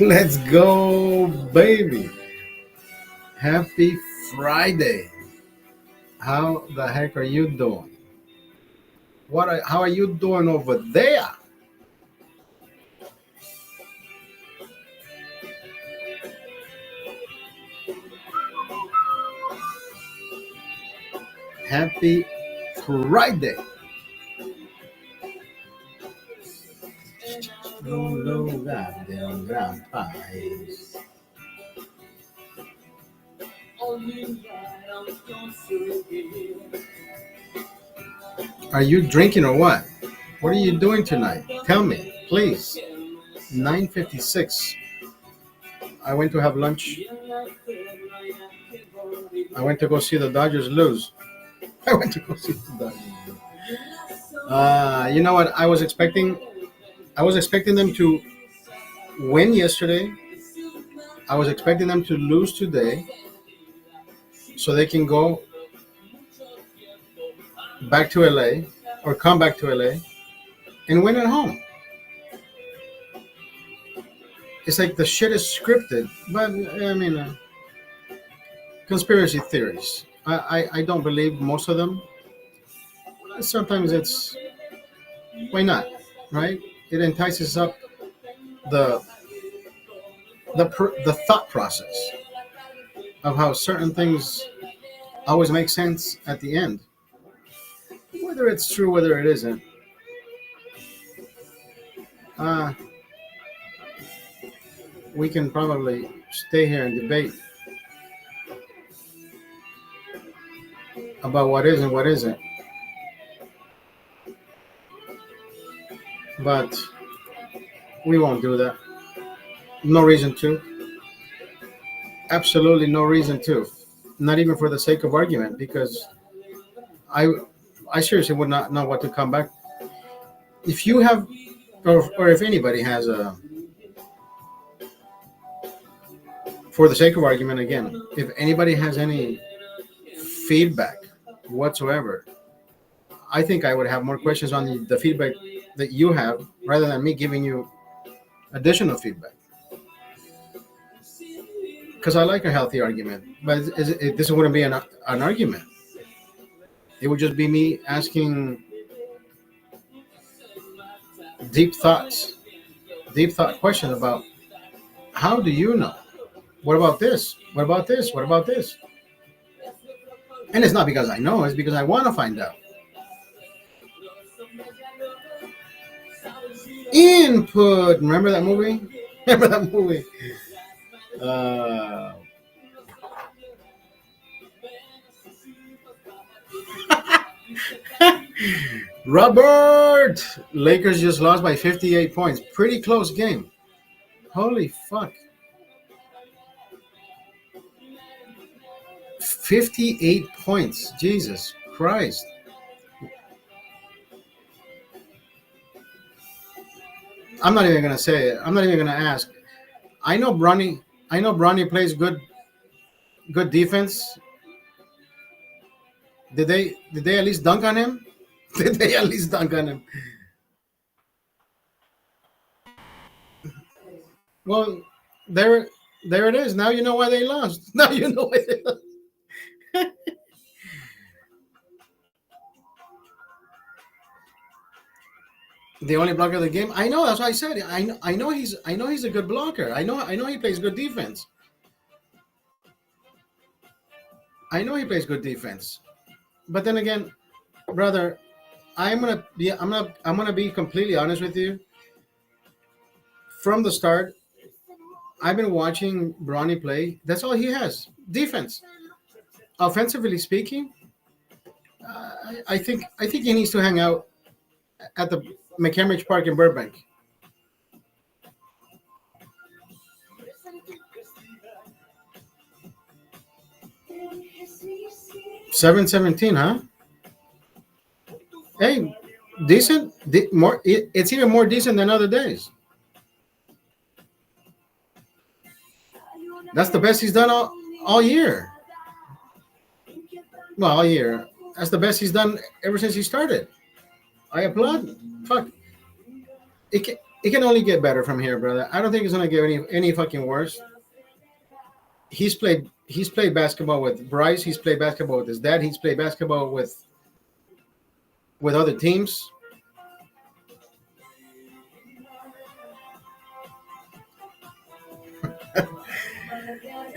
Let's go, baby. Happy Friday. How the heck are you doing? How are you doing over there? Happy Friday. No, no, goddamn vampires. Are you drinking or what? What are you doing tonight? Tell me, please. 9:56. I went to have lunch. I went to go see the Dodgers lose. I went to go see the Dodgers lose. You know what? I was expecting them to win yesterday. I was expecting them to lose today, so they can go back to LA or come back to LA and win at home. It's like the shit is scripted, but I mean, conspiracy theories. I don't believe most of them. Sometimes it's why not, right? It entices up the the thought process of how certain things always make sense at the end, whether it's true, whether it isn't. Uh, we can probably stay here and debate about what is and what isn't, but we won't do that. No reason to. Absolutely no reason to. Not even for the sake of argument, because I I seriously would not know what to come back. If you have, or if anybody has a, for the sake of argument again, if anybody has any feedback whatsoever, I think I would have more questions on the feedback that you have rather than me giving you additional feedback. Because I like a healthy argument, but this wouldn't be an argument. It would just be me asking deep thoughts, deep thought questions about how do you know? What about this? What about this? What about this? And it's not because I know, it's because I want to find out. Input. Remember that movie? Remember that movie? Uh, Robert! Lakers just lost by 58 points. Pretty close game. Holy fuck. 58 points. Jesus Christ. I'm not even gonna say it. I'm not even gonna ask. I know Bronny plays good defense. Did they at least dunk on him? Did they at least dunk on him? Well, there it is. Now you know why they lost. Now you know why they lost. The only blocker of the game. I know. That's why I said it. I know he's a good blocker. I know he plays good defense. I know he plays good defense. But then again, brother, I'm gonna be completely honest with you. From the start, I've been watching Bronny play. That's all he has. Defense. Offensively speaking, I think he needs to hang out at the McCambridge Park in Burbank. 717, huh? Hey, decent. More. It's even more decent than other days. That's the best he's done all year. Well, all year. That's the best he's done ever since he started. I applaud. Fuck. It can, it can only get better from here, brother. I don't think it's gonna get any fucking worse. He's played basketball with Bryce. He's played basketball with his dad. He's played basketball with other teams.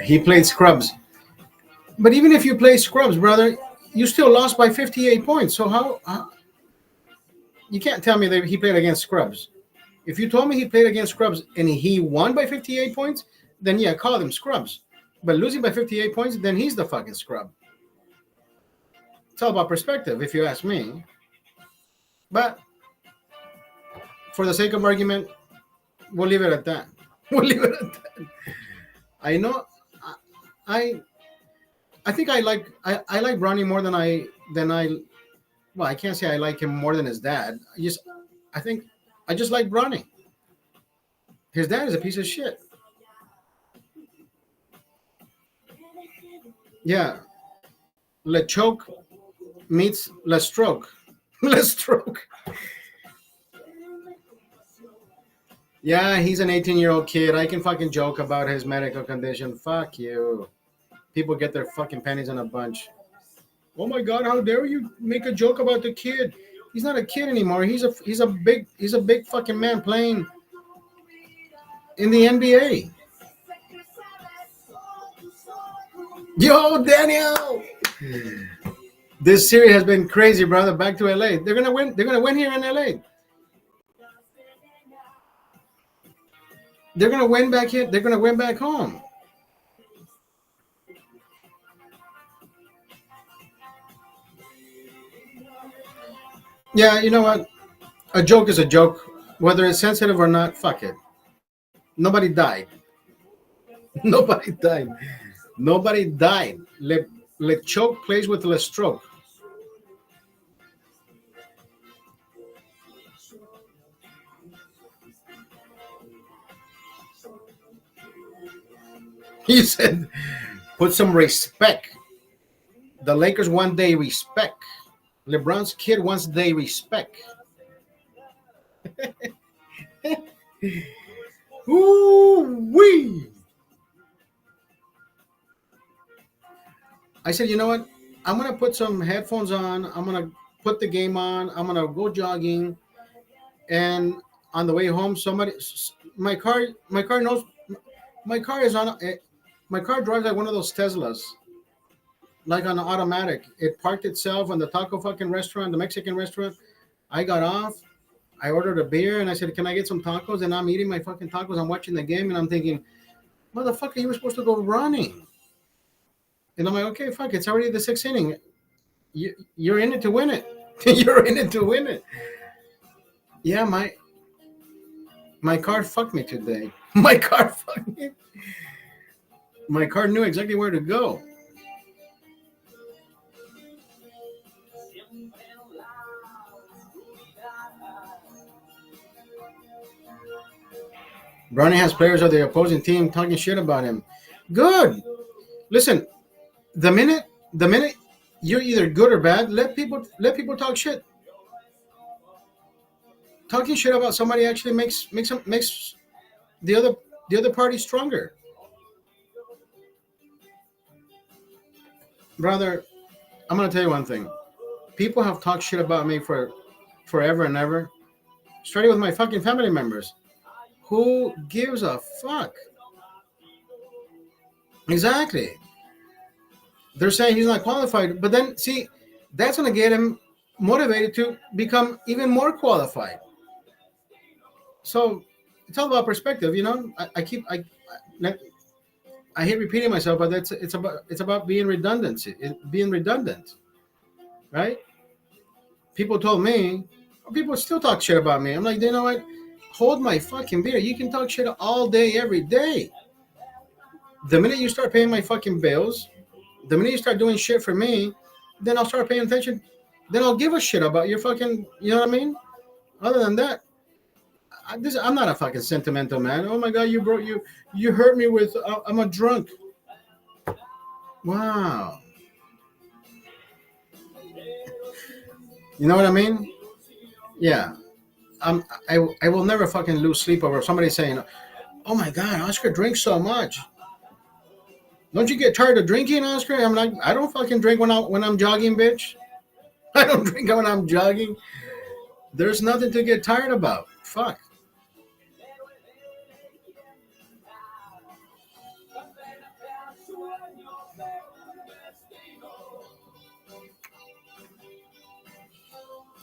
He played scrubs. But even if you play scrubs, brother, you still lost by 58 points. So how you can't tell me that he played against scrubs. If you told me he played against scrubs and he won by 58 points, then yeah, call them scrubs. But losing by 58 points, then he's the fucking scrub. It's all about perspective, if you ask me. But for the sake of argument, we'll leave it at that. We'll leave it at that. I know. I I think I like Bronny more than I. Well, I can't say I like him more than his dad. I think I just like Bronny. His dad is a piece of shit. Yeah, Le choke meets Le stroke. Le stroke. Yeah, he's an 18-year-old kid. I can fucking joke about his medical condition. Fuck you. People get their fucking panties in a bunch. Oh my god, how dare you make a joke about the kid? He's not a kid anymore. He's a big fucking man playing in the NBA. Yo, Daniel. This series has been crazy, brother. Back to LA. They're gonna win. They're gonna win here in LA. They're gonna win back here. They're gonna win back home. Yeah, you know what? A joke is a joke, whether it's sensitive or not. Fuck it. Nobody died. Nobody died. Nobody died. Le choke plays with le stroke. He said, "Put some respect. The Lakers one day respect. LeBron's kid wants they respect." Ooh wee! I said, you know what? I'm gonna put some headphones on. I'm gonna put the game on. I'm gonna go jogging, and on the way home, my car knows, my car is on. My car drives like one of those Teslas, like on automatic. It parked itself on the taco fucking restaurant, the Mexican restaurant. I got off. I ordered a beer and I said, "Can I get some tacos?" And I'm eating my fucking tacos. I'm watching the game and I'm thinking, "Motherfucker, you were supposed to go running." And I'm like, "Okay, fuck. It's already the sixth inning. You're in it to win it. You're in it to win it." Yeah, my car fucked me today. My car fucked me. My car knew exactly where to go. Bronny has players of the opposing team talking shit about him. Good. Listen, the minute you're either good or bad, let people talk shit. Talking shit about somebody actually makes the other party stronger. Brother, I'm gonna tell you one thing. People have talked shit about me for forever and ever, starting with my fucking family members. Who gives a fuck? Exactly. They're saying he's not qualified, but then see, that's gonna get him motivated to become even more qualified. So it's all about perspective, you know. I hate repeating myself, but it's about being redundancy, being redundant, right? People told me, people still talk shit about me. I'm like, you know what? Hold my fucking beer. You can talk shit all day, every day. The minute you start paying my fucking bills, the minute you start doing shit for me, then I'll start paying attention. Then I'll give a shit about your fucking, you know what I mean? Other than that, I'm not a fucking sentimental man. Oh my god, you hurt me with. I'm a drunk. Wow. You know what I mean? Yeah. I will never fucking lose sleep over somebody saying, "Oh my God, Oscar drinks so much." Don't you get tired of drinking, Oscar? I'm like, I don't fucking drink when I'm jogging, bitch. I don't drink when I'm jogging. There's nothing to get tired about. Fuck.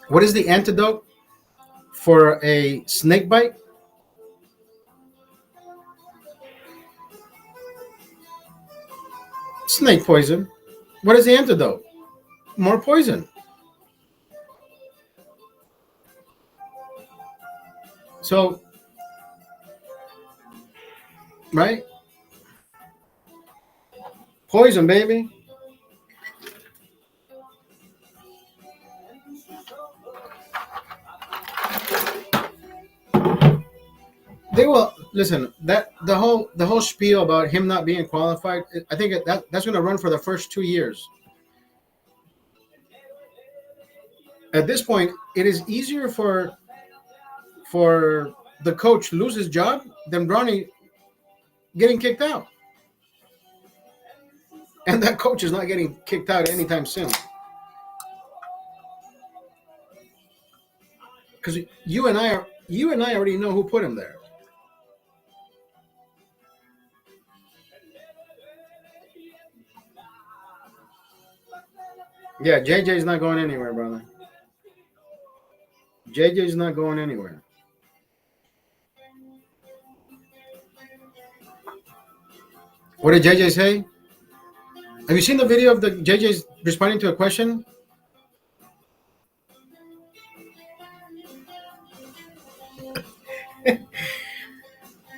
What is the antidote for a snake bite? Snake poison. What is the antidote? More poison. So, right? Poison, baby. They will listen. That the whole spiel about him not being qualified. I think that's going to run for the first 2 years. At this point, it is easier for the coach lose his job than Bronny getting kicked out, and that coach is not getting kicked out anytime soon. Because you and I already know who put him there. Yeah, JJ's not going anywhere, brother. JJ's not going anywhere. What did JJ say? Have you seen the video of the JJ's responding to a question?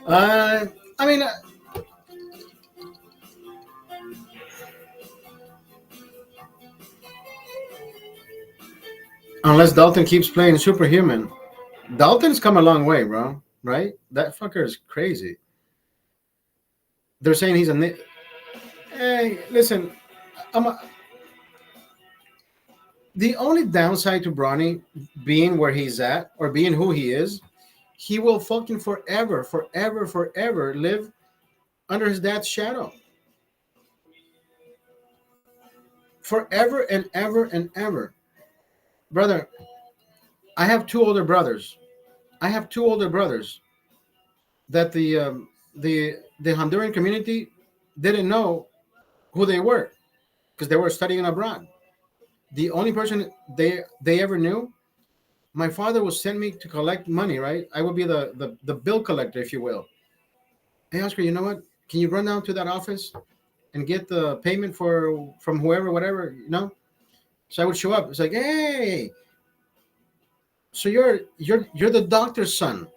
I mean, unless Dalton keeps playing superhuman. Dalton's come a long way, bro. Right? That fucker is crazy. They're saying he's a. Hey, listen, the only downside to Bronny being where he's at or being who he is, he will fucking forever, forever, forever live under his dad's shadow. Forever and ever and ever. Brother, I have two older brothers. I have two older brothers that the Honduran community didn't know who they were because they were studying abroad. The only person they ever knew, my father would send me to collect money, right? I would be the bill collector, if you will. Hey, Oscar, you know what? Can you run down to that office and get the payment from whoever, whatever, you know? So I would show up. It's like, hey, so you're the doctor's son.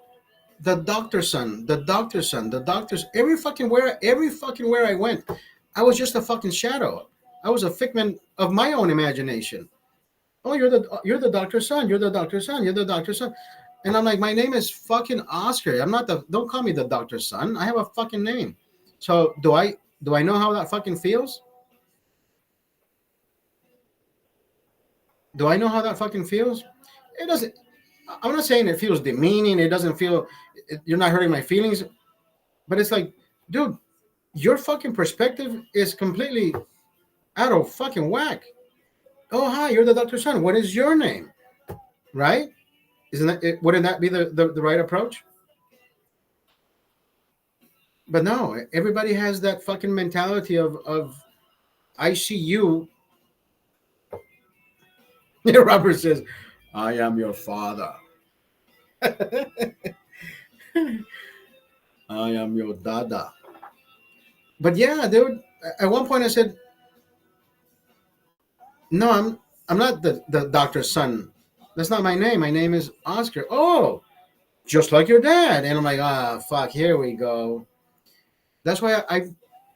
The doctor's son, the doctor's son, the doctor's every fucking where I went, I was just a fucking shadow. I was a figment of my own imagination. Oh, you're the doctor's son, you're the doctor's son, you're the doctor's son. And I'm like, my name is fucking Oscar. I'm not don't call me the doctor's son. I have a fucking name. So do I know how that fucking feels? Do I know how that fucking feels? It doesn't. I'm not saying it feels demeaning. It doesn't feel. You're not hurting my feelings, but it's like, dude, your fucking perspective is completely out of fucking whack. Oh, hi, you're the doctor's son. What is your name? Right? Isn't that it? Wouldn't that be the right approach? But no, everybody has that fucking mentality of I see you. Robert says, I am your father. I am your dada. But yeah, dude. At one point I said, no, I'm not the doctor's son. That's not my name. My name is Oscar. Oh, just like your dad. And I'm like, fuck, here we go. That's why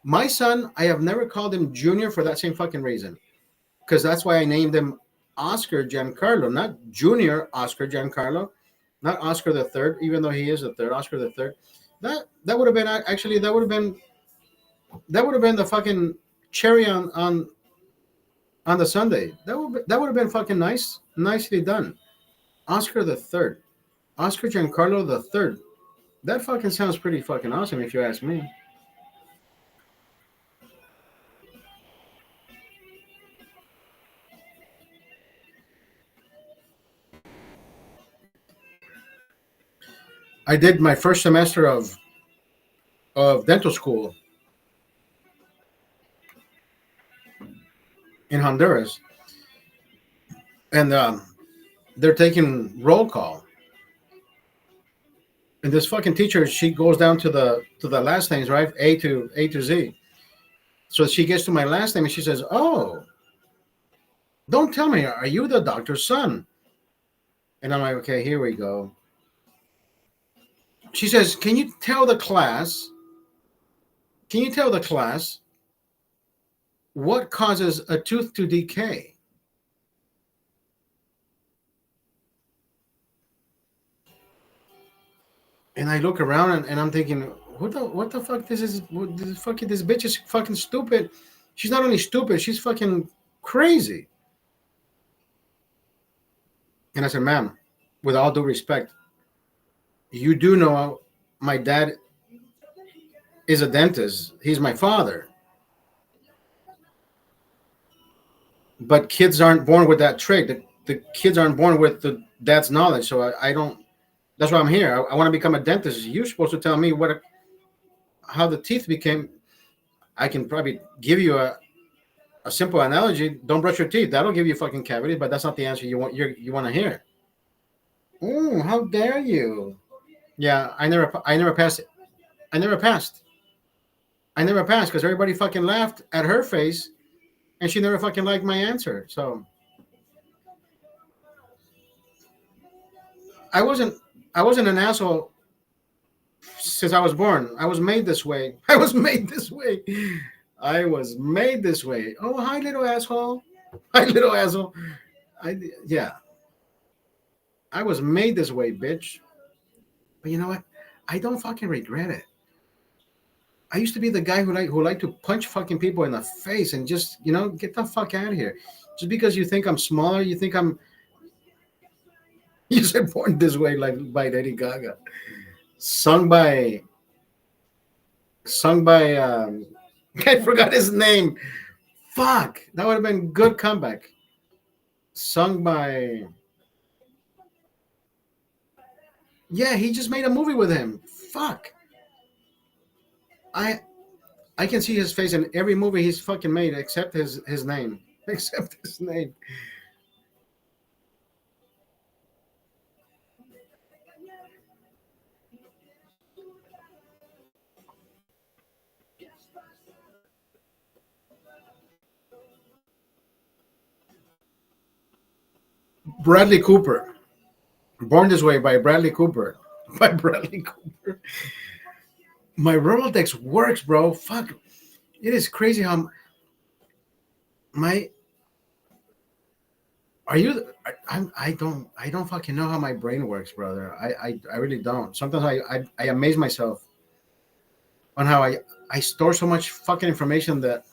my son, I have never called him Junior for that same fucking reason. Because that's why I named him Oscar Giancarlo, not Junior Oscar Giancarlo, not Oscar the third, even though he is the third, Oscar the third. That would have been actually that would have been the fucking cherry on the Sunday. That would have been fucking nice, nicely done. Oscar the third. Oscar Giancarlo the third. That fucking sounds pretty fucking awesome if you ask me. I did my first semester of dental school in Honduras, and they're taking roll call. And this fucking teacher, she goes down to the last names, right? A to Z. So she gets to my last name and she says, "Oh, don't tell me, are you the doctor's son?" And I'm like, "Okay, here we go." She says, "Can you tell the class? Can you tell the class what causes a tooth to decay?" And I look around and I'm thinking, what the fuck? This bitch is fucking stupid. She's not only stupid, she's fucking crazy. And I said, "Ma'am, with all due respect, you do know my dad is a dentist. He's my father. But kids aren't born with that trait. The kids aren't born with the dad's knowledge. So I don't. That's why I'm here. I want to become a dentist. You're supposed to tell me how the teeth became. I can probably give you a simple analogy. Don't brush your teeth. That'll give you fucking cavities. But that's not the answer you want to hear. Oh, how dare you? Yeah, I never passed it. I never passed. I never passed because everybody fucking laughed at her face, and she never fucking liked my answer. So I wasn't I wasn't an asshole since I was born. I was made this way. I was made this way. I was made this way. Oh, hi, little asshole. Hi, little asshole. Yeah. I was made this way, bitch. But you know what? I don't fucking regret it. I used to be the guy who liked to punch fucking people in the face and just get the fuck out of here. Just because you think I'm smaller, you think I'm. You said "Born This Way" like by Lady Gaga, sung by I forgot his name. Fuck, that would have been good comeback. Sung by. Yeah, he just made a movie with him. Fuck. I I can see his face in every movie he's fucking made except his name. Except his name. Bradley Cooper. Born This Way by Bradley Cooper. By Bradley Cooper. My Rolodex works, bro. Fuck. It is crazy how my are you I don't fucking know how my brain works, brother. I really don't. Sometimes I amaze myself on how I store so much fucking information that.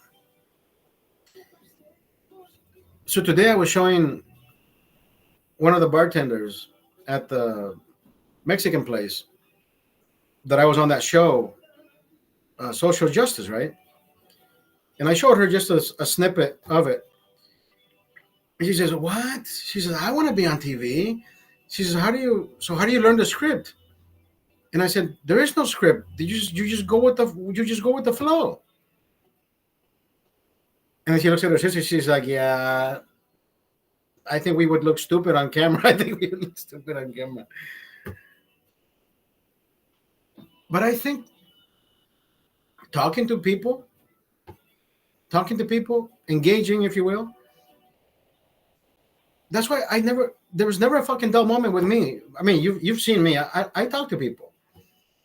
So today I was showing one of the bartenders at the Mexican place that I was on that show, Social Justice, right? And I showed her just a snippet of it. And she says, "What?" She says, "I want to be on TV." She says, how do you learn the script?" And I said, "There is no script. You just go with the flow." And then she looks at her sister. She's like, "Yeah, I think we would look stupid on camera. I think we would look stupid on camera." But I think talking to people, engaging, if you will. That's why there was never a fucking dull moment with me. I mean, you've seen me. I talk to people,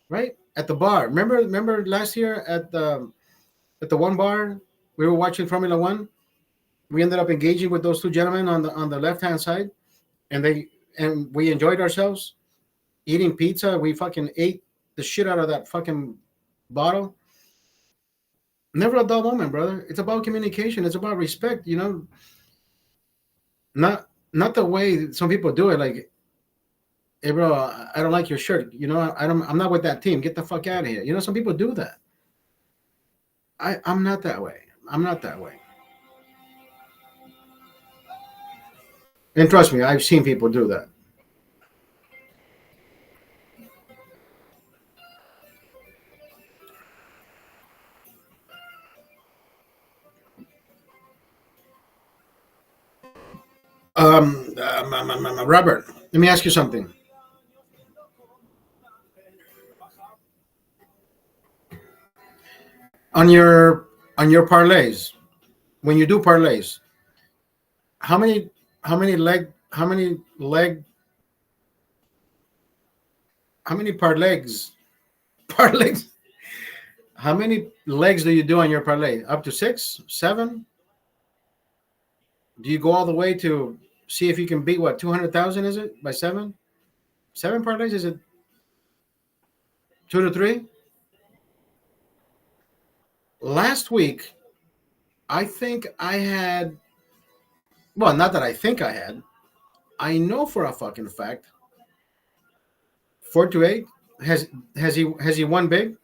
right? At the bar. Remember last year at the one bar we were watching Formula One. We ended up engaging with those two gentlemen on the left hand side, and we enjoyed ourselves eating pizza. We fucking ate the shit out of that fucking bottle. Never a dull moment, brother. It's about communication. It's about respect. Not the way some people do it. Like Hey, bro, I don't like your shirt. I'm not with that team. Get the fuck out of here. Some people do that. I'm not that way. I'm not that way. And trust me, I've seen people do that. Robert, let me ask you something. On your parlays, when you do parlays, how many how many leg how many leg how many parlays parlays how many legs do you do on your parlay? Up to six, seven? Do you go all the way to see if you can beat what 200,000? Is it by seven? Seven parlays? Is it two to three? Last week, I think I had. Well, not that I think I had. I know for a fucking fact. 4 to 8. Has he won big?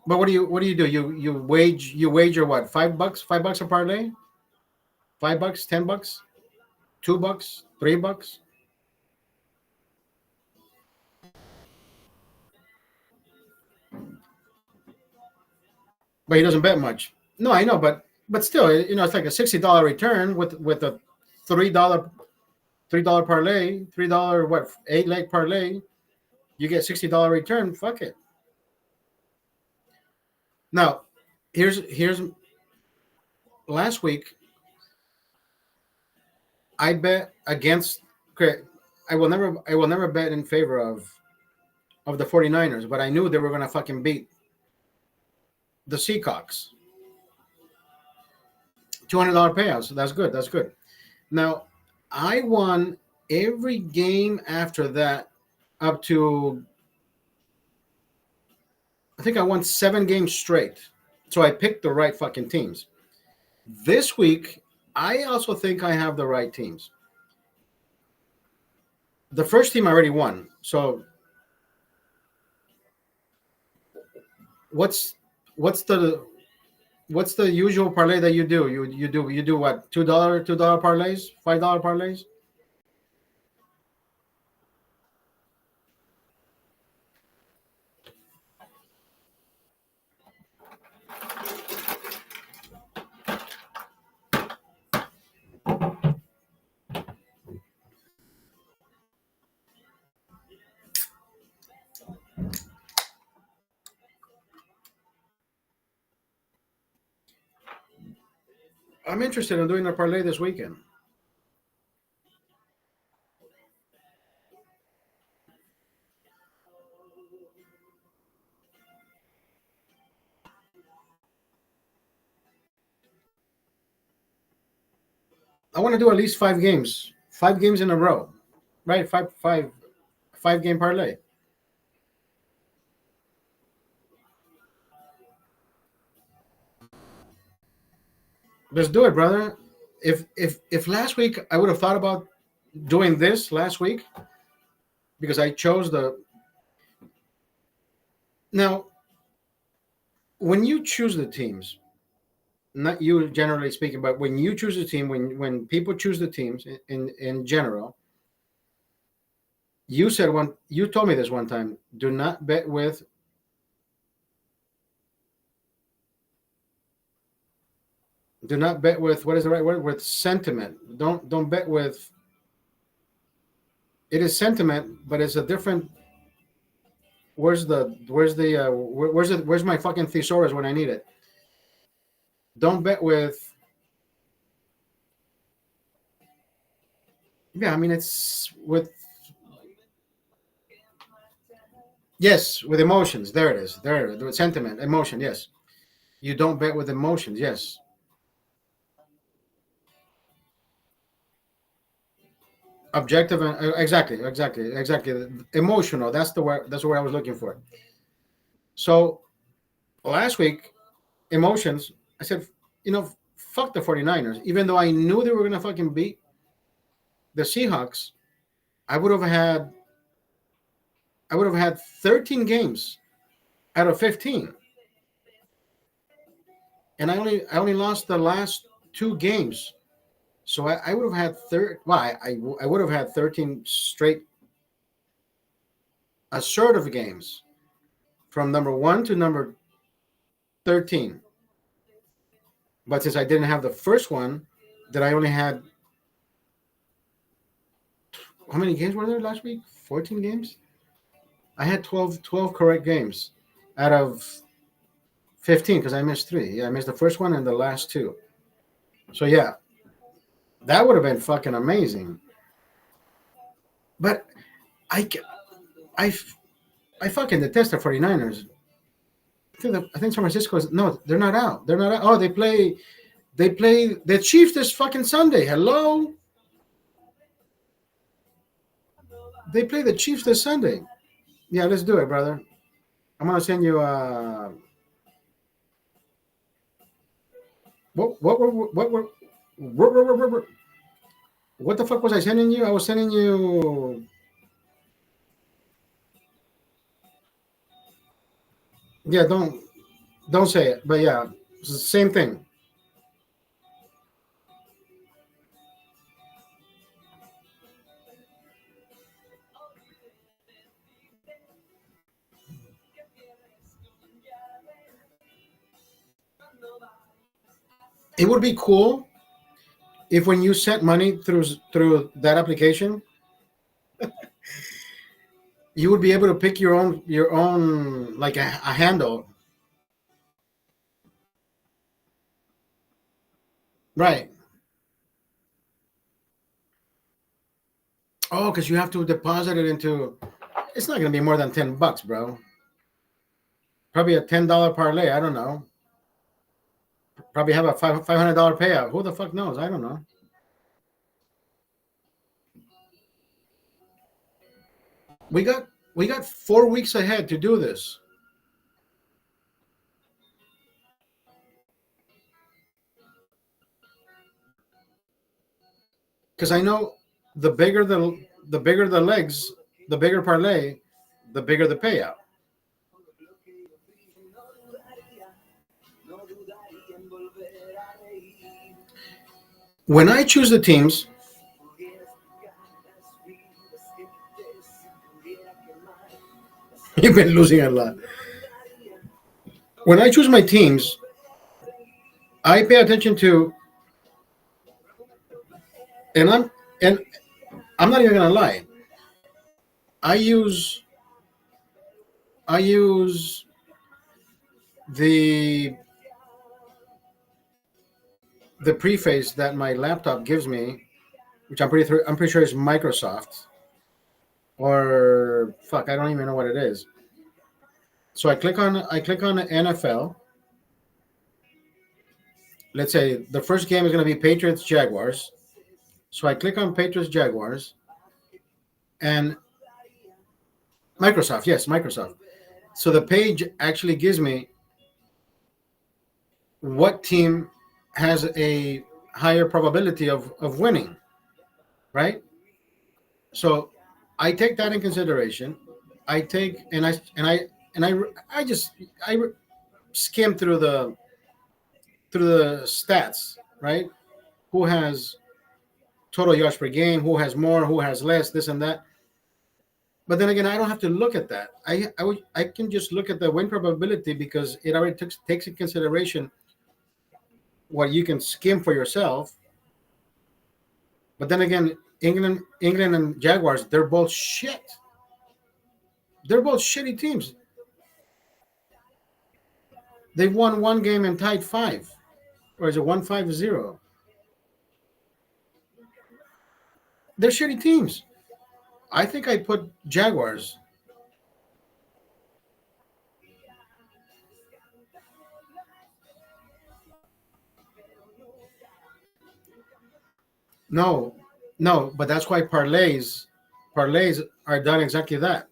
But what do you do? You wager what? $5? $5 a parlay? $5? $10? $2? $3? But he doesn't bet much. No, I know, but still, it's like a $60 return with a $3 parlay, $3 what 8 leg parlay. You get $60 return. Fuck it. Now, here's last week. I bet against. Okay, I will never bet in favor of the 49ers, but I knew they were gonna fucking beat the Seahawks. $200 payouts. So that's good. That's good. Now, I won every game after that up to I think I won 7 games straight. So I picked the right fucking teams. This week, I also think I have the right teams. The first team I already won. So what's what's the what's the usual parlay that you do? You do what? $2 parlays, $5 parlays? I'm interested in doing a parlay this weekend. I want to do at least 5 games. 5 games in a row. Right? Five game parlay. Let's do it, brother. If last week I would have thought about doing this last week because I chose the now when you choose the teams, not you generally speaking, but when you choose a team, when people choose the teams in general, you told me this one time. Do not bet with what is the right word, with sentiment. Don't bet with it is sentiment, but it's a different. Where's my fucking thesaurus when I need it? Don't bet with. Yeah, I mean it's with. Yes, with emotions. There it is. There it is. With sentiment, emotion. Yes, you don't bet with emotions. Yes, objective and exactly. Emotional. That's the word. That's what I was looking for. So last week, emotions. I said, fuck the 49ers. Even though I knew they were gonna fucking beat. the Seahawks, I would have had I would have had 13 games out of 15, and I only lost the last two games. So I would have had I would have had 13 straight assertive games from number one to number 13. But since I didn't have the first one, that I only had how many games were there last week? 14 games. I had 12 correct games out of 15 because I missed three. Yeah, I missed the first one and the last two. So yeah, that would have been fucking amazing. But I, I, I fucking detest the 49ers. I think San Francisco is no, they're not out. They're not out. Oh, they play the Chiefs this fucking Sunday. Hello, they play the Chiefs this Sunday. Yeah, let's do it, brother. I'm gonna send you. What the fuck was I sending you? I was sending you. Yeah, don't say it. But yeah, it's the same thing. It would be cool if when you sent money through that application, you would be able to pick your own like a handle, right? Oh, because you have to deposit it into. It's not gonna be more than $10, bro. Probably a $10 parlay. I don't know. Probably have a $500 payout. Who the fuck knows? I don't know. We got 4 weeks ahead to do this because I know the bigger the legs, the bigger parlay, the bigger the payout. When I choose the teams, you've been losing a lot. When I choose my teams, I pay attention to, and I'm not even gonna lie. I use I use the the preface that my laptop gives me, which I'm pretty sure is Microsoft or fuck, I don't even know what it is. So I click on the NFL. Let's say the first game is going to be Patriots Jaguars. So I click on Patriots Jaguars and Microsoft. Yes, Microsoft. So the page actually gives me what team has a higher probability of winning, right? So I take that in consideration. I take and I just I skim through the stats, right? Who has total yards per game? Who has more? Who has less? This and that. But then again, I don't have to look at that. I can just look at the win probability because it already takes in consideration what you can skim for yourself. But then again, England and Jaguars, they're both shit. They're both shitty teams. They've won one game and tied five, or is it 1-5-0? They're shitty teams. I think I put Jaguars. No, no, but that's why parlays are done exactly that.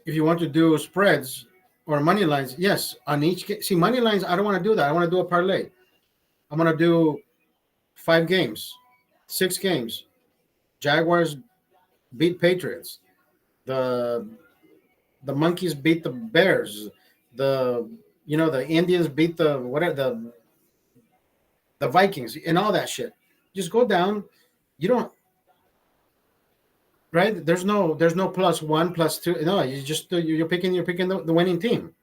If you want to do spreads or money lines, yes, on each see money lines, I don't want to do that. I want to do a parlay. I'm gonna do 5 games. 6 games. Jaguars beat Patriots. The the Monkeys beat the Bears. The the Indians beat the whatever the Vikings and all that shit. Just go down. You don't right. There's no +1 +2. No, you just you're picking the winning team.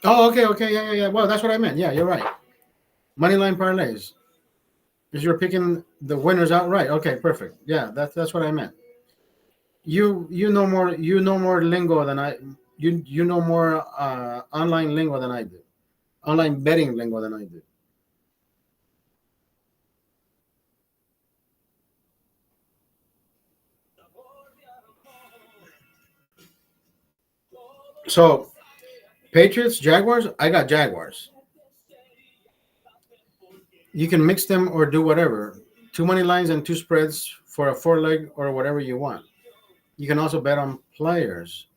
Oh, okay, yeah. Well, that's what I meant. Yeah, you're right. Money line parlays. Because you're picking the winners outright. Okay, perfect. Yeah, that's what I meant. You know more lingo than I you know more online lingo than I do. Online betting lingo than I do. So Patriots, Jaguars, I got Jaguars. You can mix them or do whatever. Two money lines and two spreads for a four leg or whatever you want. You can also bet on players.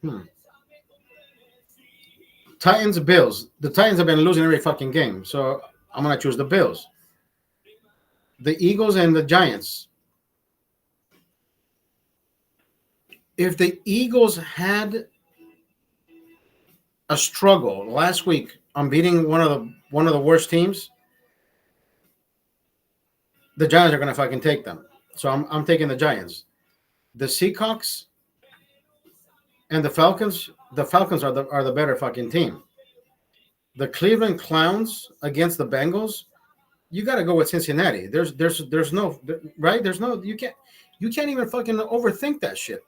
Titans, Bills. The Titans have been losing every fucking game, so I'm gonna choose the Bills. The Eagles and the Giants. If the Eagles had a struggle last week on beating one of the worst teams, the Giants are gonna fucking take them. So I'm taking the Giants. The Seahawks and the Falcons. The Falcons are the better fucking team. The Cleveland Clowns against the Bengals. You got to go with Cincinnati. There's no right. There's no you can't even fucking overthink that shit.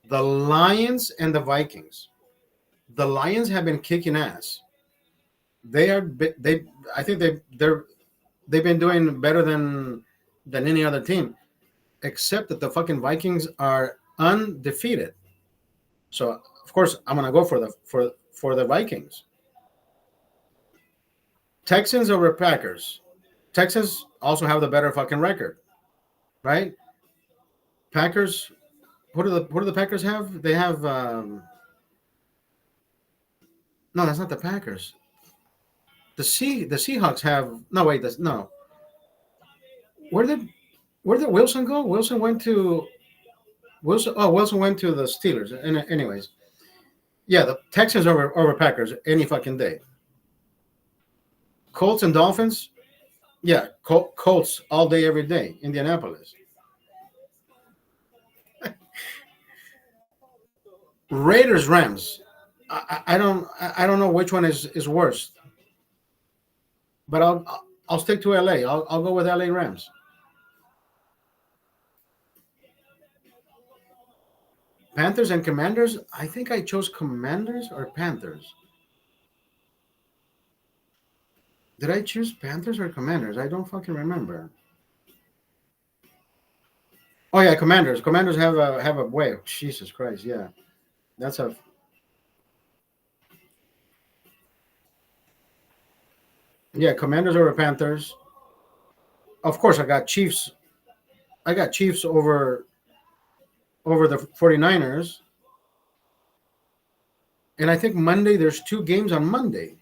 The Lions and the Vikings. The Lions have been kicking ass. They I think they've been doing better than any other team, except that the fucking Vikings are undefeated. So of course I'm gonna go for the Vikings. Texans over Packers. Texans also have the better fucking record, right? Packers. What do the Packers have? They have no, that's not the Packers. The Seahawks have no wait. That's no. Where did where did Wilson go? Wilson went to the Steelers. And anyways, yeah, the Texans over Packers any fucking day. Colts and Dolphins. Yeah, Colts all day every day. Indianapolis. Raiders Rams. I don't know which one is worse, but I'll stick to LA. I'll go with LA Rams. Panthers and Commanders. I think I chose Commanders or Panthers. Did I choose Panthers or Commanders? I don't fucking remember. Oh yeah, Commanders. Commanders have a way. Jesus Christ, yeah. That's a yeah, Commanders over Panthers. Of course, I got Chiefs. I got Chiefs over the 49ers. And I think Monday there's two games on Monday.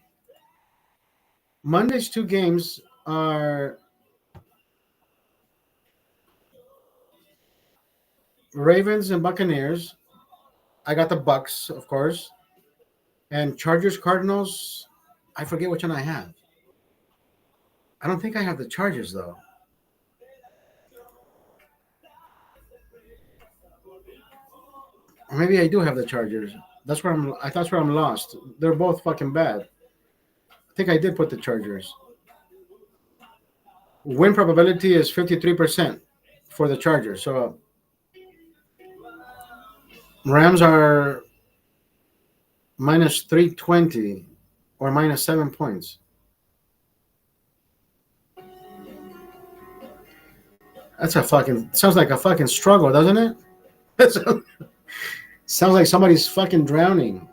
Monday's two games are Ravens and Buccaneers. I got the Bucks, of course, and Chargers Cardinals. I forget which one I have. I don't think I have the Chargers though. Or maybe I do have the Chargers. That's where I'm. That's where I'm lost. They're both fucking bad. I think I did put the Chargers. Win probability is 53% for the Chargers. So Rams are -320 or -7 points. That's a fucking sounds like a fucking struggle, doesn't it? Sounds like somebody's fucking drowning.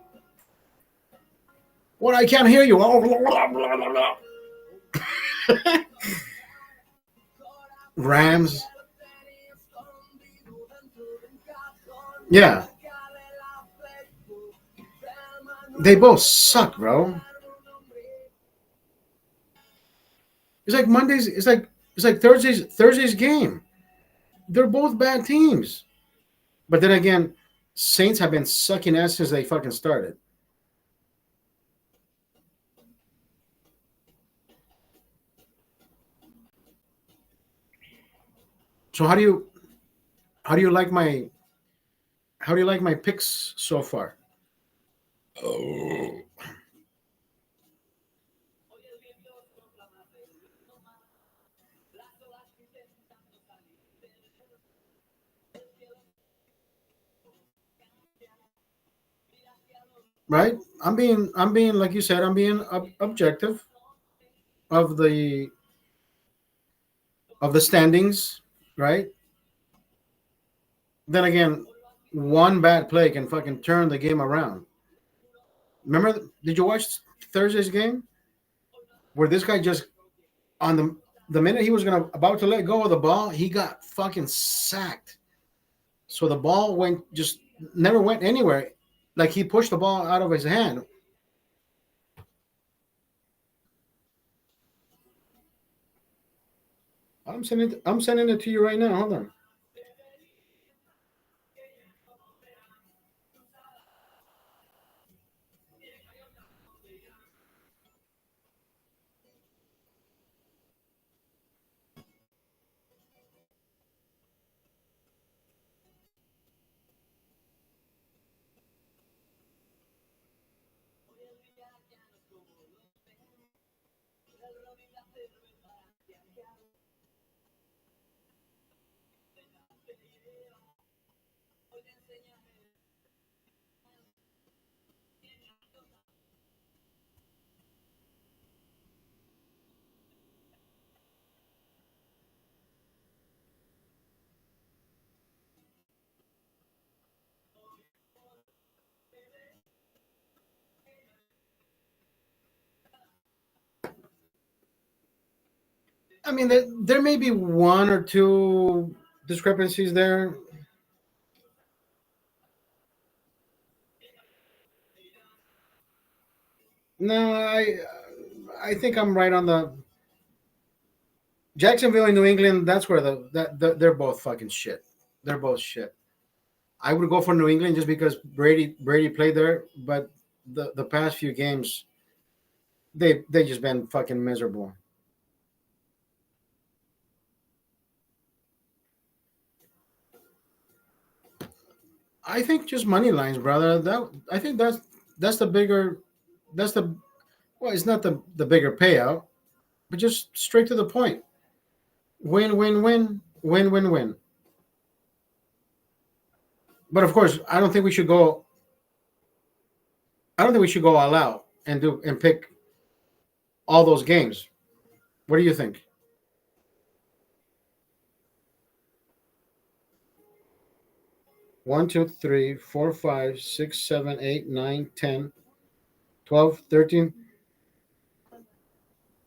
What? I can't hear you. Rams. Yeah. They both suck, bro. It's like Mondays. It's like Thursday's game. They're both bad teams. But then again, Saints have been sucking ass since they fucking started. So how do you like my how do you like my picks so far? Oh. Right? I'm being like you said, I'm being objective of the standings, right? Then again, one bad play can fucking turn the game around. Remember, did you watch Thursday's game where this guy just on the minute he was gonna about to let go of the ball, he got fucking sacked. So the ball went just never went anywhere. Like he pushed the ball out of his hand. I'm sending it to you right now. Hold on. I mean, there may be one or two discrepancies there. No, I think I'm right on the Jacksonville and New England. That's where they're both fucking shit. They're both shit. I would go for New England just because Brady played there, but the past few games they just been fucking miserable. I think just money lines, brother. That I think that's the bigger that's the well, it's not the bigger payout, but just straight to the point. Win, win, win, win, win, win. But of course, I don't think we should go all out and pick all those games. What do you think? 1, 2, 3, 4, 5, 6, 7, 8, 9, 10, 12, 13.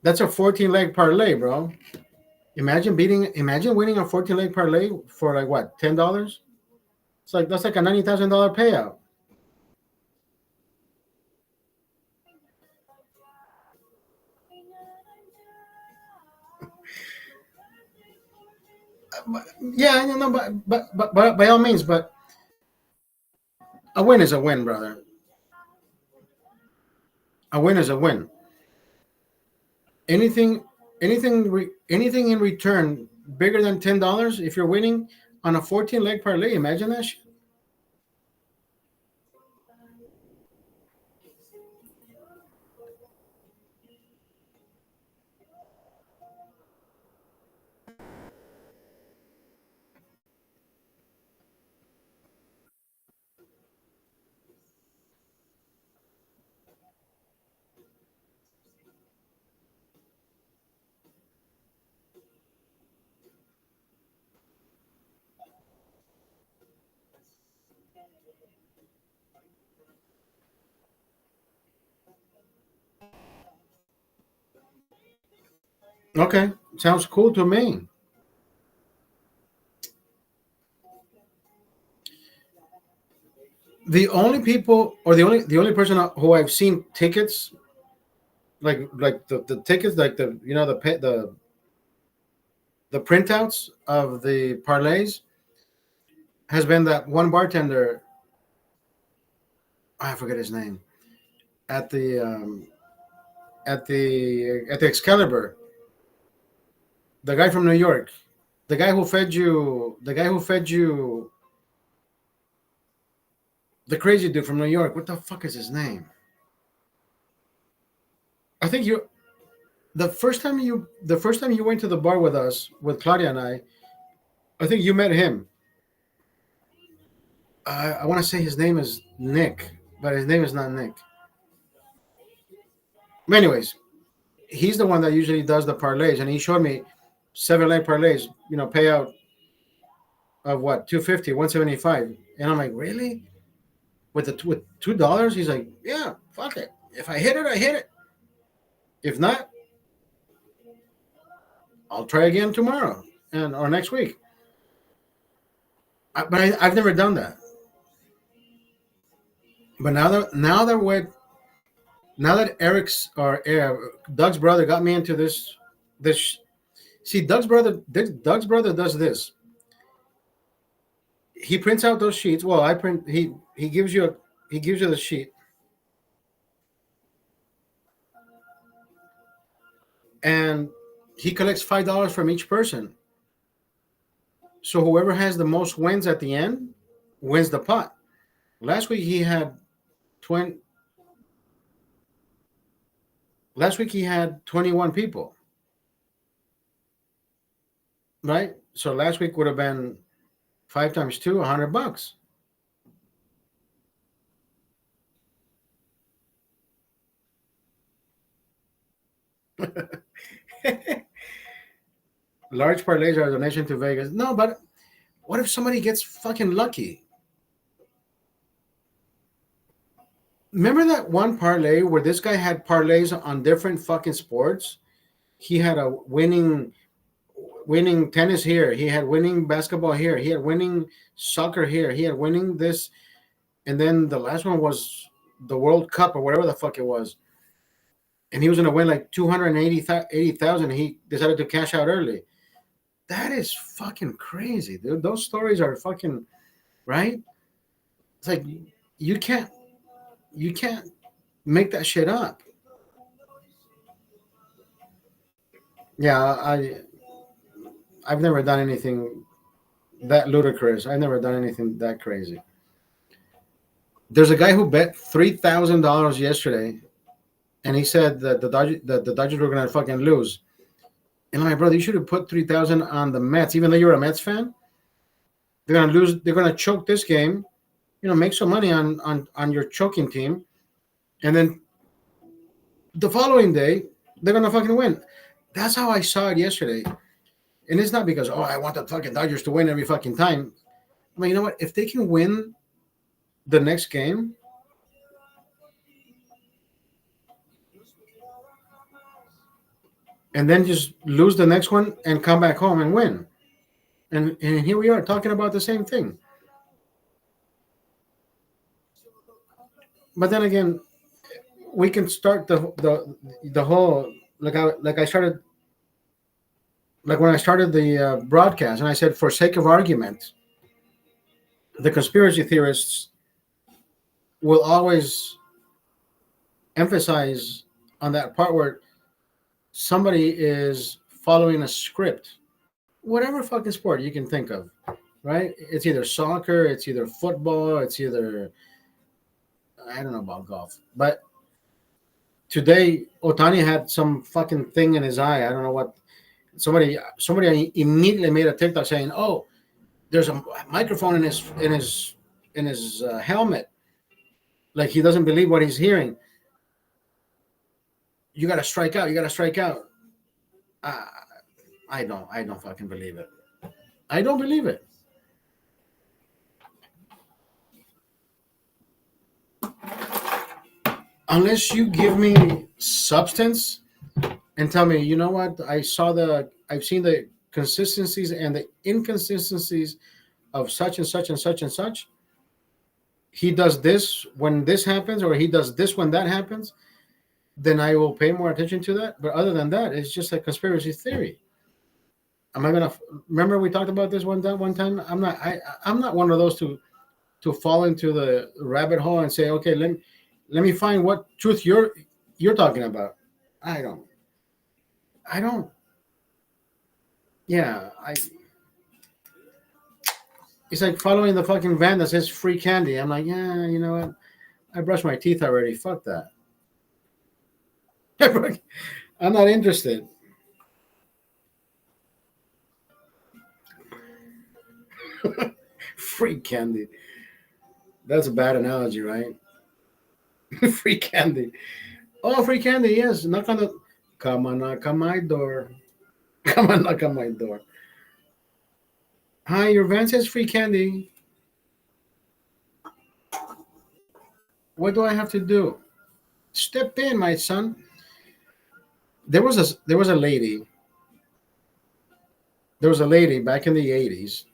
That's a 14 leg parlay, bro. Imagine winning a 14 leg parlay for like what, $10? That's like a $90,000 payout. Yeah, no, but by all means, but a win is a win, brother. A win is a win. Anything, anything in return bigger than $10 if you're winning on a 14 leg parlay. Imagine that shit. Okay, sounds cool to me. The only people, or the only person who I've seen tickets, like the tickets, like the printouts of the parlays, has been that one bartender. I forget his name at the Excalibur. The guy from New York, the guy who fed you, the crazy dude from New York. What the fuck is his name? I think you the first time you went to the bar with us, with Claudia and I think you met him. I want to say his name is Nick, but his name is not Nick. Anyways, he's the one that usually does the parlays, and he showed me 7 leg parlays. Payout of what, 250, 175, and I'm like, really? With $2? He's like, yeah, fuck it. If I hit it, I hit it. If not, I'll try again tomorrow and or next week. I've never done that. But now that Eric's or Doug's brother got me into this. See, Doug's brother does this. He prints out those sheets. Well, I print. He gives you the sheet, and he collects $5 from each person. So whoever has the most wins at the end wins the pot. Last week he had 20. Last week he had 21 people, right? So last week would have been 5 times 2, $100. Large parlays are a donation to Vegas. No, but what if somebody gets fucking lucky? Remember that one parlay where this guy had parlays on different fucking sports? He had a winning tennis here. He had winning basketball here. He had winning soccer here. He had winning this, and then the last one was the World Cup or whatever the fuck it was. And he was gonna win like 280,000. He decided to cash out early. That is fucking crazy, dude. Those stories are fucking right. It's like you can't you can't make that shit up. Yeah, I've never done anything that ludicrous. I've never done anything that crazy. There's a guy who bet $3,000 yesterday, and he said that the Dodgers were gonna fucking lose. And I'm like, brother, you should have put 3,000 on the Mets, even though you're a Mets fan. They're gonna lose. They're gonna choke this game. Make some money on your choking team, and then the following day they're gonna fucking win. That's how I saw it yesterday. And it's not because I want the fucking Dodgers to win every fucking time. I mean, you know what? If they can win the next game, and then just lose the next one and come back home and win. And here we are talking about the same thing. But then again, we can start the whole like I started like when I started the broadcast, and I said, for sake of argument, the conspiracy theorists will always emphasize on that part where somebody is following a script, whatever fucking sport you can think of, right? It's either soccer, it's either football, it's either, I don't know about golf. But today, Otani had some fucking thing in his eye. I don't know what. Somebody immediately made a TikTok saying, "Oh, there's a microphone in his helmet. Like he doesn't believe what he's hearing. You got to strike out. You got to strike out." Uh, I don't fucking believe it. I don't believe it. Unless you give me substance and tell me, you know what, I've seen the consistencies and the inconsistencies of such and such and such and such. he does this when this happens, or he does this when that happens, then I will pay more attention to that. But other than that, it's just a conspiracy theory. Am I gonna remember we talked about this one time? One time, I'm not one of those to fall into the rabbit hole and say, okay, let me find what truth you're talking about. I don't. I don't. Yeah, I. It's like following the fucking van that says free candy. I'm like, yeah, you know what? I brushed my teeth already. Fuck that. I'm not interested. Free candy. That's a bad analogy, right? Free candy. Oh, free candy. Yes. Knock on the. Come on, knock on my door. Come on, knock on my door. Hi, your van says free candy. What do I have to do? Step in, my son. There was a lady. There was a lady back in the 80s.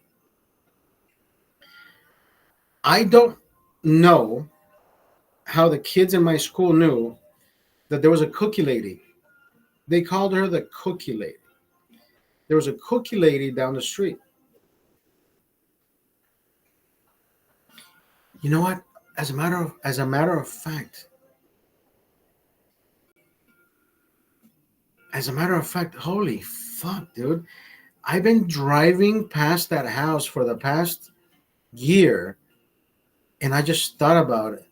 I don't know how the kids in my school knew that there was a cookie lady. They called her the cookie lady. There was a cookie lady down the street. You know what? As a matter of fact, holy fuck, dude. I've been driving past that house for the past year, and I just thought about it.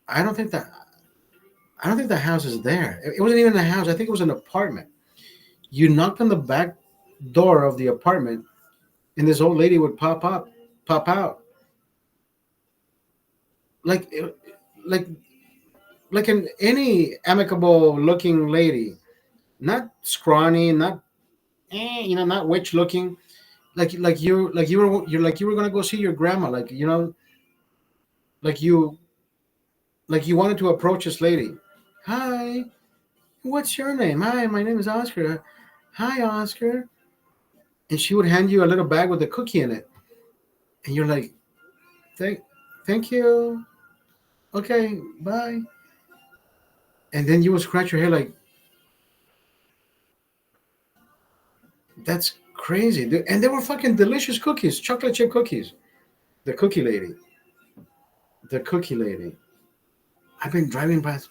I don't think that I don't think the house is there. It wasn't even a house. I think it was an apartment. You knocked on the back door of the apartment, and this old lady would pop out, like like like any amicable looking lady, not scrawny, not not witch looking, like you were gonna go see your grandma, like you like you wanted to approach this lady. Hi, what's your name? Hi, my name is Oscar. Hi, Oscar. And she would hand you a little bag with a cookie in it, and you're like, thank, thank you. Okay, bye. And then you would scratch your head like, that's crazy, dude. And they were fucking delicious cookies, chocolate chip cookies. The cookie lady. The cookie lady. I've been driving past.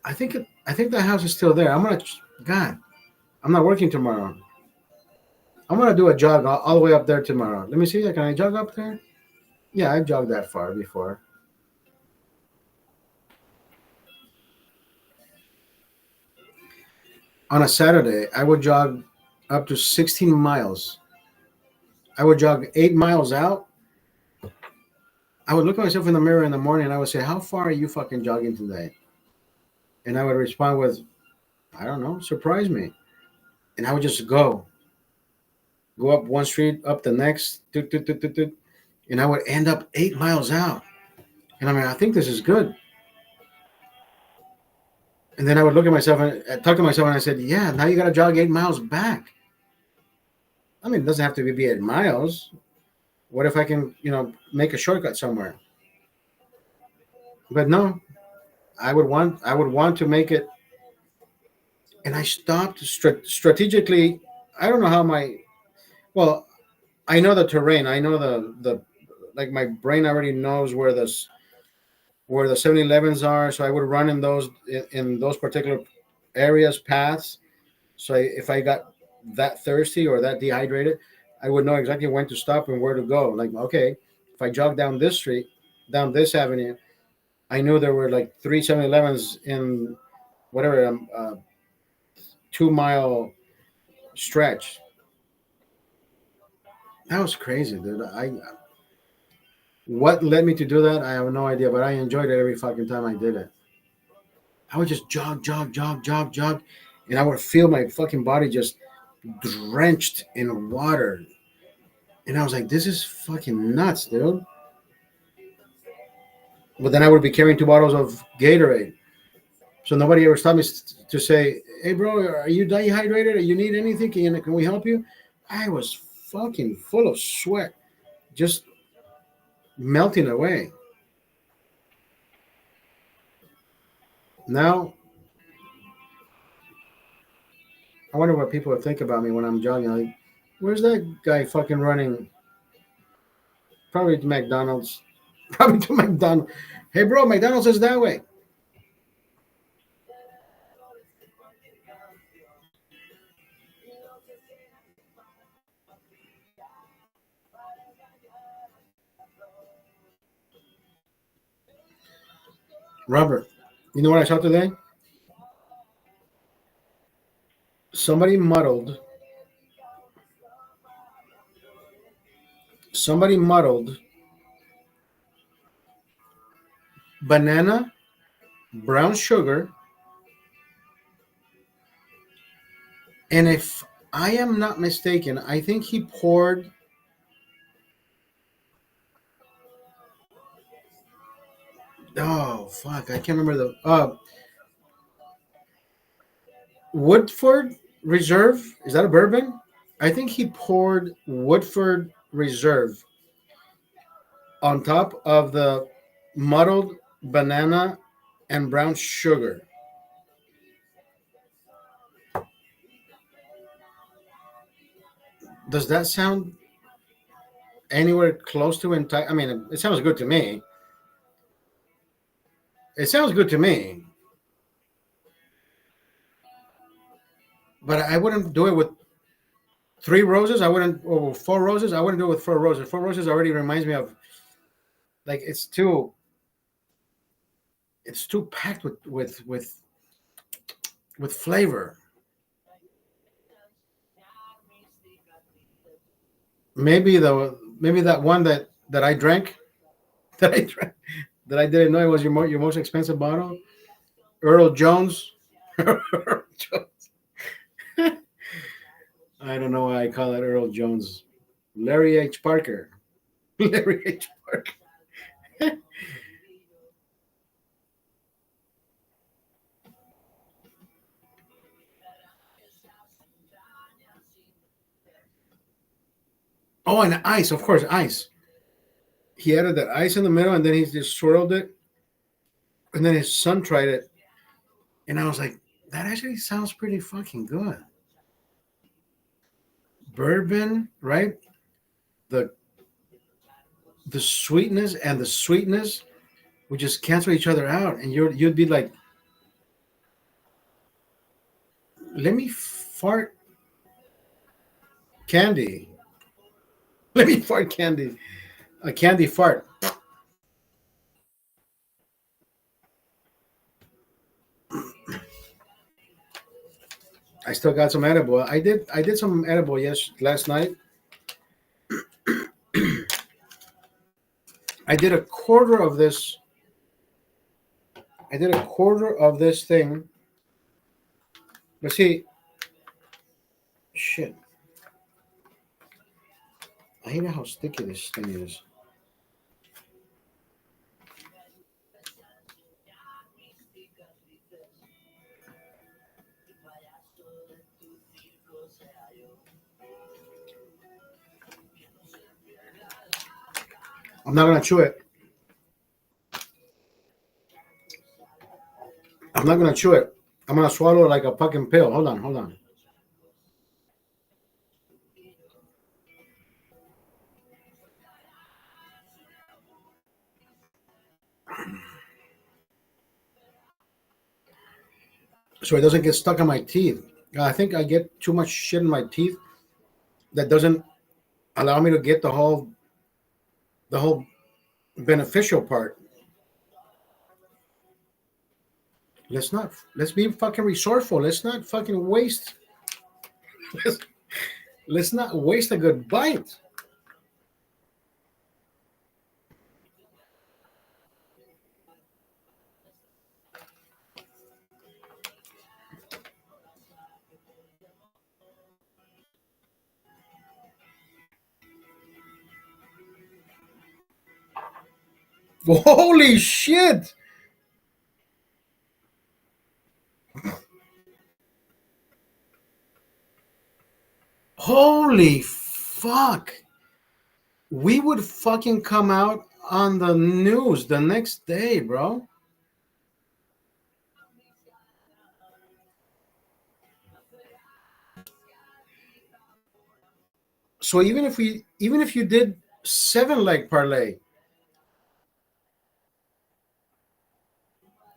I think the house is still there. God, I'm not working tomorrow. I'm gonna do a jog all the way up there tomorrow. Let me see. Can I jog up there? Yeah, I've jogged that far before. On a Saturday, I would jog up to 16 miles. I would jog 8 miles out. I would look at myself in the mirror in the morning and I would say, how far are you fucking jogging today? And I would respond with, I don't know, surprise me. And I would just go up one street, up the next, toot, toot, toot, toot, toot, and I would end up 8 miles out. And I mean, I think this is good. And then I would look at myself and talk to myself, and I said, yeah, now you got to jog 8 miles back. I mean, it doesn't have to be 8 miles. What if I can, make a shortcut somewhere? But no, I would want to make it. And I stopped strategically. I don't know how well, I know the terrain. I know like my brain already knows where the 7-Elevens are. So I would run in those particular areas, paths. So if I got that thirsty or that dehydrated, I would know exactly when to stop and where to go. Like, okay, if I jog down this street, down this avenue, I knew there were like 3 7-Elevens in whatever 2 mile stretch. That was crazy, dude. What led me to do that? I have no idea, but I enjoyed it every fucking time I did it. I would just jog, jog, jog, jog, jog, and I would feel my fucking body just drenched in water. And I was like, this is fucking nuts, dude. But then I would be carrying 2 bottles of Gatorade. So nobody ever stopped me to say, hey, bro, are you dehydrated? Or you need anything? Can we help you? I was fucking full of sweat. Just melting away. Now, I wonder what people would think about me when I'm jogging. Like, where's that guy fucking running? Probably to McDonald's. Probably to McDonald's. Hey, bro, McDonald's is that way. Robert, you know what I saw today? Somebody muddled. Somebody muddled banana, brown sugar, and if I am not mistaken, I think he poured. Oh fuck! I can't remember the Woodford Reserve. Is that a bourbon? I think he poured Woodford Reserve on top of the muddled banana and brown sugar. Does that sound anywhere close to entire? I mean, it sounds good to me. It sounds good to me, but I wouldn't do it with three roses. I wouldn't, or four roses. I wouldn't do it with four roses. Four roses already reminds me of like it's too packed with flavor. Maybe that one that I drank that I drank that I didn't know it was your most expensive bottle. Earl Jones. Earl Jones. I don't know why I call it Earl Jones. Larry H. Parker. Larry H. Parker. Oh, and ice, of course, ice. He added that ice in the middle, and then he just swirled it, and then his son tried it, and I was like, that actually sounds pretty fucking good. Bourbon, right? The the sweetness and the sweetness would just cancel each other out, and you'd be like, let me fart candy. Let me fart candy. A candy fart. I still got some edible. I did some edible last night. I did a quarter of this. I did a quarter of this thing. But see, shit. I hate how sticky this thing is. I'm not gonna chew it. I'm not gonna chew it. I'm gonna swallow it like a fucking pill. Hold on, hold on. So it doesn't get stuck in my teeth. I think I get too much shit in my teeth that doesn't allow me to get the whole beneficial part. Let's be fucking resourceful. Let's not fucking waste let's, let's not waste a good bite. Holy shit! Holy fuck! We would fucking come out on the news the next day, bro. So even if you did 7 leg parlay,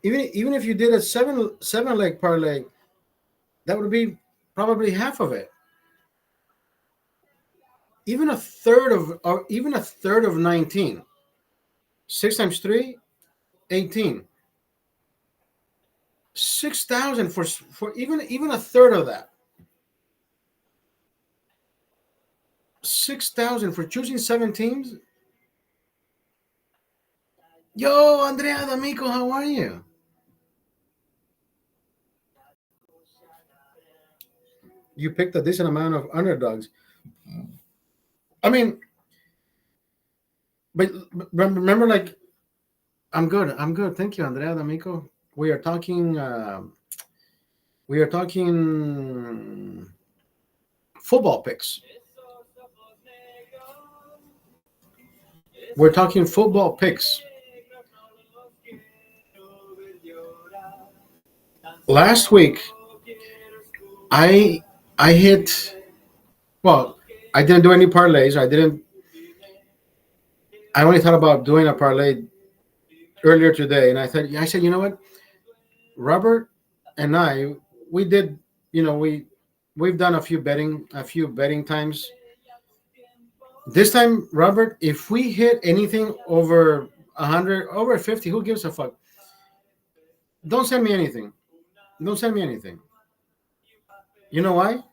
even if you did a seven leg parlay, that would be probably half of it. Even a third of, or even a third of 19. 6 times 3, 18. 6,000 for even a third of that. 6,000 for choosing 7 teams. Yo, Andrea D'Amico, how are you? You picked a decent amount of underdogs. I mean, but remember, like, I'm good. I'm good. Thank you, Andrea D'Amico. We are talking. We are talking football picks. We're talking football picks. Last week, I I hit. Well, I didn't do any parlays. I didn't. I only thought about doing a parlay earlier today, and I said, you know what, Robert and I, we did. We've done a few betting times. This time, Robert, if we hit anything over 100, over 50, who gives a fuck? Don't send me anything. Don't send me anything. You know why?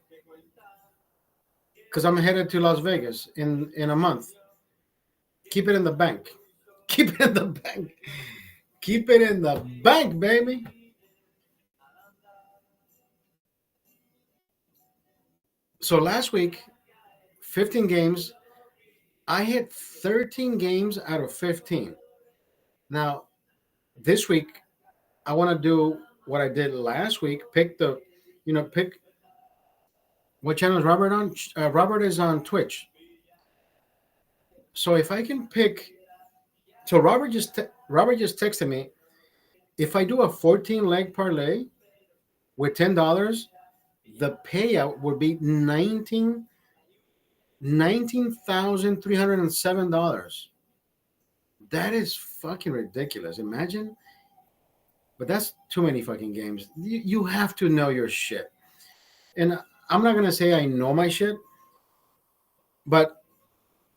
Because I'm headed to Las Vegas in a month. Keep it in the bank. Keep it in the bank. Keep it in the bank, baby. So last week, 15 games. I hit 13 games out of 15. Now, this week, I want to do what I did last week. Pick what channel is Robert on? Robert is on Twitch. So if I can pick, so Robert just texted me. If I do a 14 leg parlay with $10, the payout would be $19,307. That is fucking ridiculous. Imagine, but that's too many fucking games. You have to know your shit. And I'm not gonna say I know my shit, but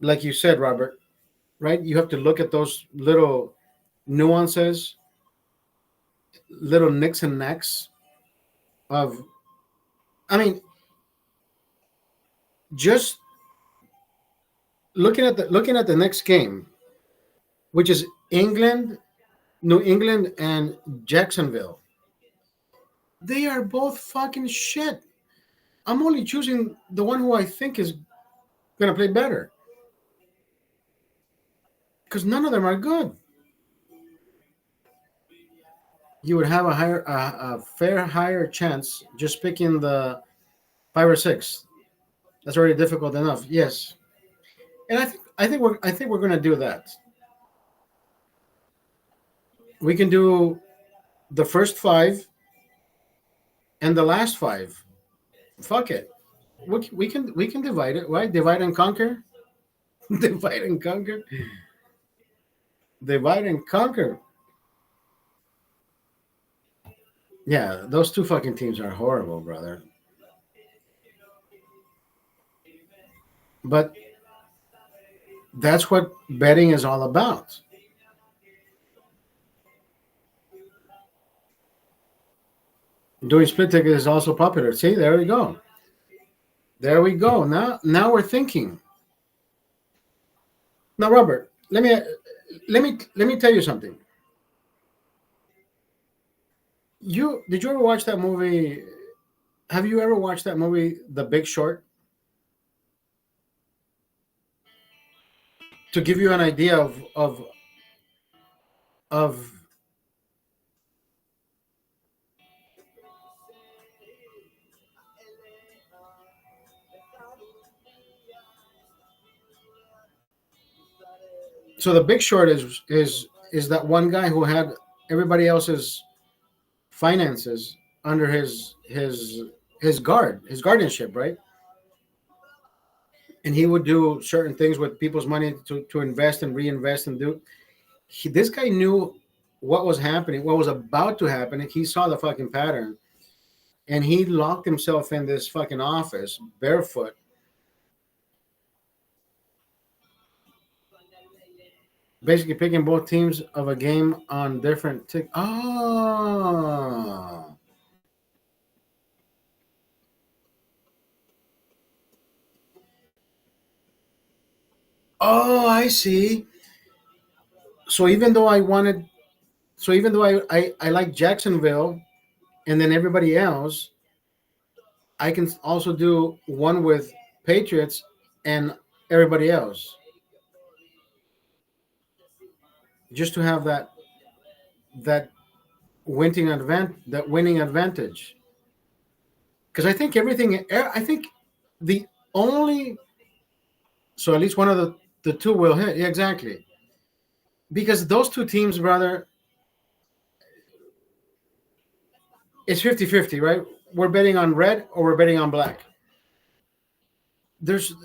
like you said, Robert, right? You have to look at those little nuances, little nicks and necks of. I mean, just looking at the next game, which is New England, and Jacksonville. They are both fucking shit. I'm only choosing the one who I think is gonna play better because none of them are good. You would have a fair higher chance just picking the 5 or 6. That's already difficult enough. Yes, and I think we're gonna do that. We can do the first 5 and the last 5. Fuck it. We can divide it, right? Divide and conquer. Divide and conquer. Divide and conquer. Yeah, those two fucking teams are horrible, brother. But that's what betting is all about. Doing split ticket is also popular. See, there we go. There we go. Now we're thinking. Now, Robert, let me tell you something. Did you ever watch that movie? Have you ever watched that movie, The Big Short? To give you an idea of So the Big Short is that one guy who had everybody else's finances under his guardianship, right? And he would do certain things with people's money to invest and reinvest and do. This guy knew what was happening, what was about to happen. He saw the fucking pattern, and he locked himself in this fucking office barefoot, basically picking both teams of a game on different. Oh, I see. So even though I wanted, so even though I like Jacksonville, and then everybody else, I can also do one with Patriots and everybody else, just to have that winning advantage. Because I think I think the only, so at least one of the two will hit. Yeah, exactly. Because those two teams, brother, it's 50-50, right? We're betting on red or we're betting on black. There's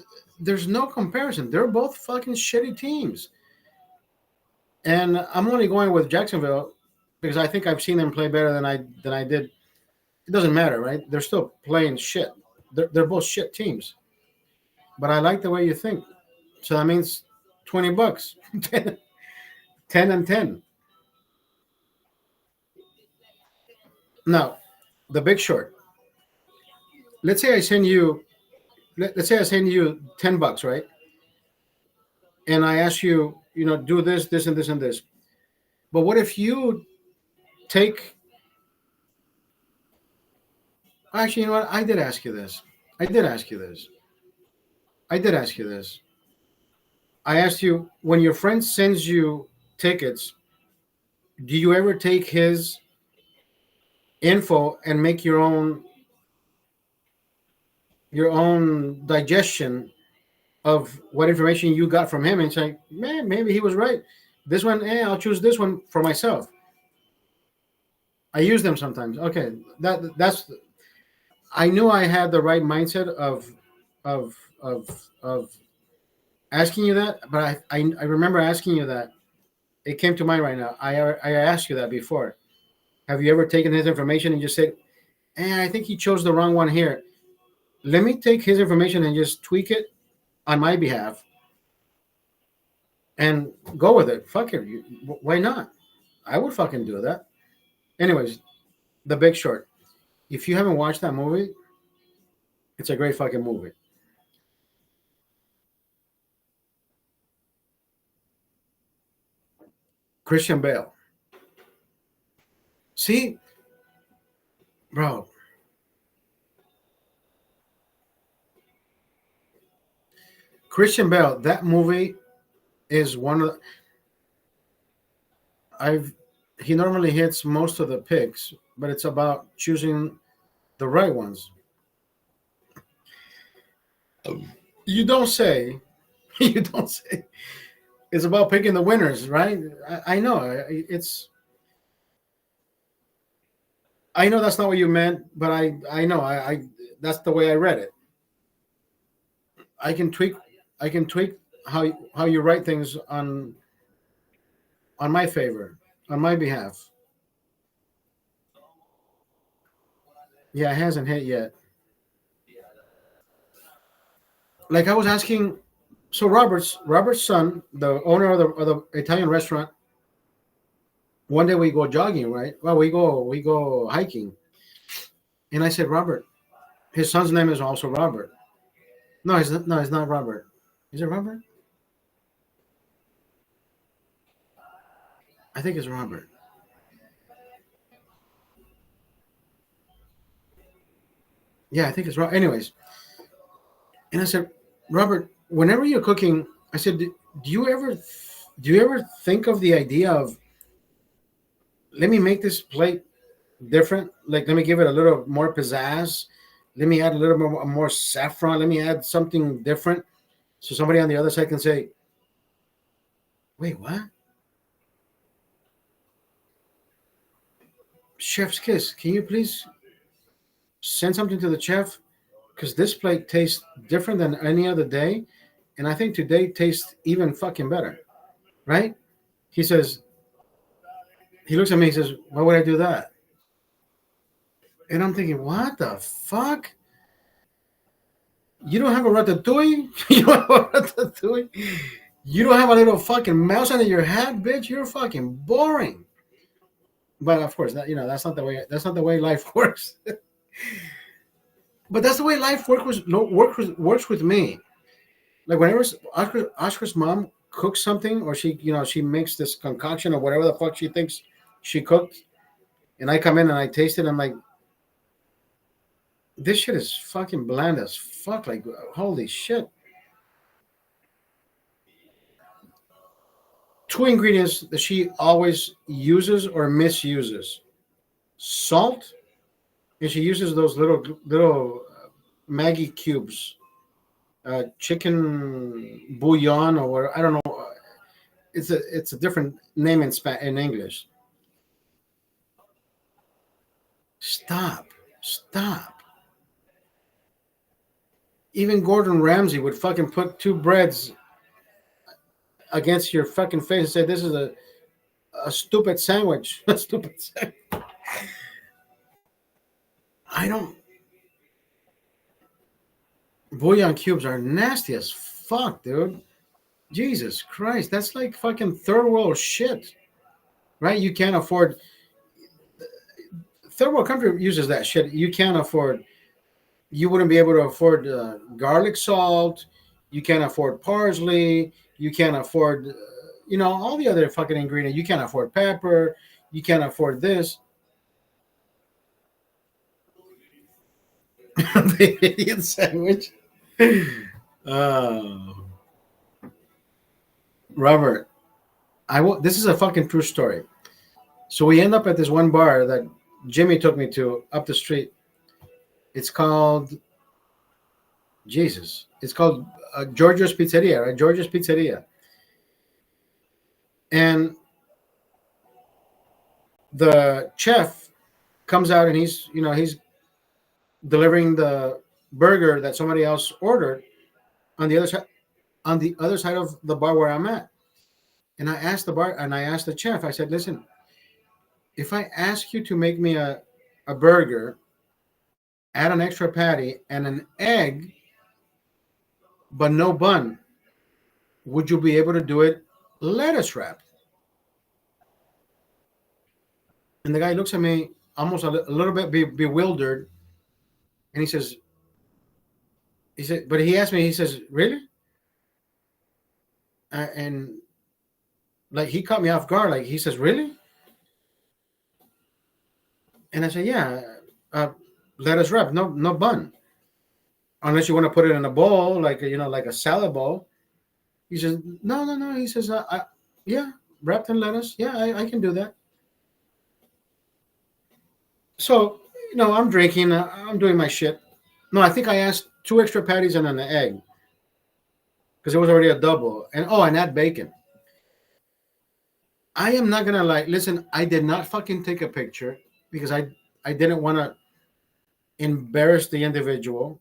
there's no comparison. They're both fucking shitty teams. And I'm only going with Jacksonville because I think I've seen them play better than I did. It doesn't matter, right? They're still playing shit. They're both shit teams. But I like the way you think. So that means $20, 10 and 10. Now, the Big Short. Let's say I send you. Let's say I send you $10, right? And I ask you, do this, this, and this, and this. But what if you take? Actually, you know what? I did ask you this. I did ask you this. I did ask you this. I asked you when your friend sends you tickets, do you ever take his info and make your own digestion of what information you got from him and say, man, maybe he was right. This one, I'll choose this one for myself. I use them sometimes. Okay, that's. I knew I had the right mindset of asking you that, but I remember asking you that. It came to mind right now. I asked you that before. Have you ever taken his information and just said, I think he chose the wrong one here. Let me take his information and just tweak it on my behalf and go with it. Fuck it. Why not? I would fucking do that. Anyways, The Big Short. If you haven't watched that movie, it's a great fucking movie. Christian Bale. See, bro, Christian Bale. That movie is one of I've he normally hits most of the picks, but it's about choosing the right ones. You don't say. You don't say. It's about picking the winners, right? I know I know that's not what you meant, but I know I that's the way I read it. I can tweak how you write things on my favor, on my behalf. Yeah, it hasn't hit yet. Like I was asking, so Robert's son, the owner of the Italian restaurant. One day we go jogging, right? Well, we go hiking, and I said, Robert, his son's name is also Robert. No, it's not Robert. Is it Robert? I think it's Robert. Yeah, I think it's Robert. Anyways, and I said, Robert, whenever you're cooking, I said, do you ever think of the idea of let me make this plate different? Like, let me give it a little more pizzazz. Let me add a little more saffron. Let me add something different, so somebody on the other side can say, Wait, what? Chef's kiss. Can you please send something to the chef? Because this plate tastes different than any other day. And I think today tastes even fucking better. Right? He says, he looks at me, he says, why would I do that? And I'm thinking, what the fuck? You don't have a ratatouille? You don't have a ratatouille? You don't have a little fucking mouse under your hat, bitch? You're fucking boring. But of course, that, that's not the way. That's not the way life works. But that's the way life works with me. Like whenever Oscar's mom cooks something, or she makes this concoction or whatever the fuck she thinks she cooked, and I come in and I taste it, I'm like, this shit is fucking bland as fuck. Like, holy shit. Two ingredients that she always uses or misuses: salt, and she uses those little Maggie cubes, chicken bouillon or what, I don't know. It's a different name in English. Stop. Even Gordon Ramsay would fucking put two breads against your fucking face and say, this is a stupid sandwich. A stupid sandwich. I don't. Bouillon cubes are nasty as fuck, dude. Jesus Christ. That's like fucking third world shit. Right? You can't afford. Third world country uses that shit. You can't afford. You wouldn't be able to afford garlic salt. You can't afford parsley. You can't afford, all the other fucking ingredients. You can't afford pepper. You can't afford this. The idiot sandwich. Robert, this is a fucking true story. So we end up at this one bar that Jimmy took me to up the street. It's called Jesus. It's called Georgia's Pizzeria, right? Georgia's Pizzeria. And the chef comes out and he's delivering the burger that somebody else ordered on the other side of the bar where I'm at. And I asked the chef, I said, listen, if I ask you to make me a burger, add an extra patty and an egg, but no bun, would you be able to do it lettuce wrapped? And the guy looks at me almost a little bit bewildered, and he said, but he asked me, he says, really? And like he caught me off guard. Like he says, really? And I said, yeah, lettuce wrap, no bun, unless you want to put it in a bowl, like like a salad bowl. He says, no. He says, yeah, wrapped in lettuce. Yeah, I can do that. So I'm drinking, I'm doing my shit. No, I think I asked 2 extra patties and an egg because it was already a double, and add bacon. I am not gonna listen. I did not fucking take a picture because I didn't want to embarrass the individual.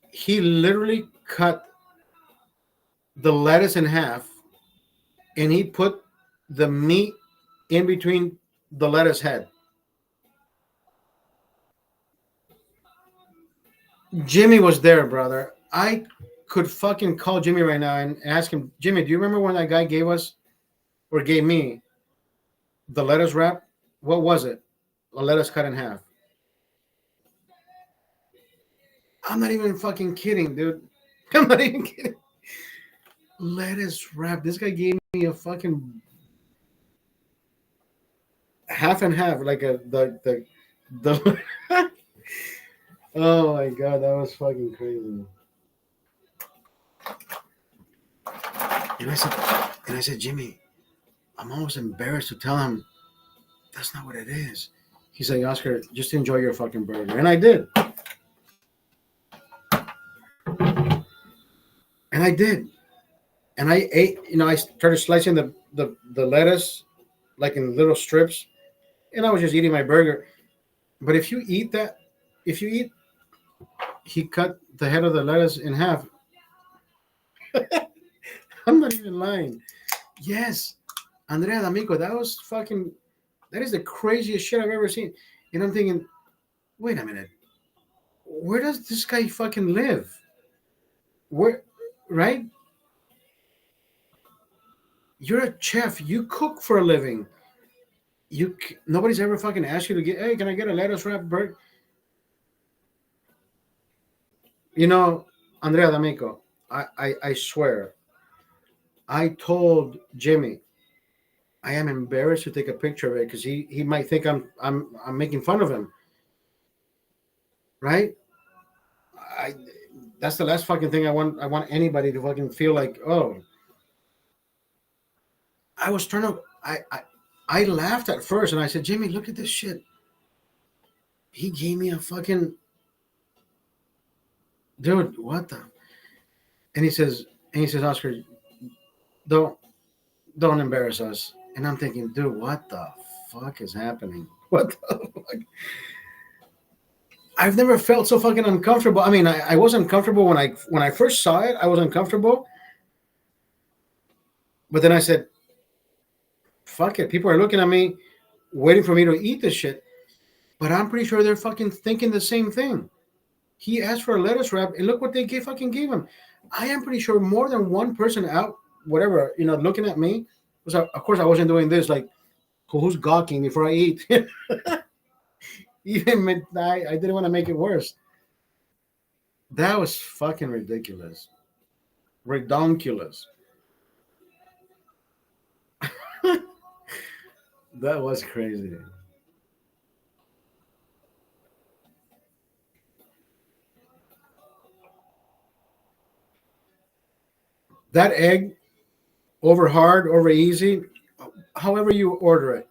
He literally cut the lettuce in half, and he put the meat in between the lettuce head. Jimmy was there, brother. I could fucking call Jimmy right now and ask him, Jimmy, do you remember when that guy gave me the lettuce wrap? What was it? A lettuce cut in half. I'm not even fucking kidding, dude. I'm not even kidding. Lettuce wrap. This guy gave me a fucking half and half, like the Oh my god, that was fucking crazy. And I said, Jimmy, I'm almost embarrassed to tell him that's not what it is. He's like, Oscar, just enjoy your fucking burger. And I did. And I did. And I ate, I started slicing the lettuce like in little strips, and I was just eating my burger. But if you eat that, if you eat, he cut the head of the lettuce in half. I'm not even lying. Yes, Andrea D'Amico, that was fucking. That is the craziest shit I've ever seen. And I'm thinking, wait a minute, where does this guy fucking live? Where, right? You're a chef. You cook for a living. Nobody's ever fucking asked you to get. Hey, can I get a lettuce wrap burger? You know, Andrea D'Amico. I swear, I told Jimmy I am embarrassed to take a picture of it because he might think I'm making fun of him, right? I That's the last fucking thing I want. I want anybody to fucking feel like, oh, I was trying to. I laughed at first and I said, Jimmy, look at this shit. He gave me a fucking dude. What the? And he says, Oscar, don't don't embarrass us. And I'm thinking, dude, what the fuck is happening? What the fuck? I've never felt so fucking uncomfortable. I mean, I was uncomfortable when I first saw it. I was uncomfortable, but then I said, "Fuck it." People are looking at me, waiting for me to eat this shit. But I'm pretty sure they're fucking thinking the same thing. He asked for a lettuce wrap, and look what they fucking gave him. I am pretty sure more than one person out, whatever, looking at me. Was of course I wasn't doing this like, who's gawking before I eat. Even I didn't want to make it worse. That was fucking ridiculous. Redonkulous. That was crazy. That egg, over hard, over easy, however you order it.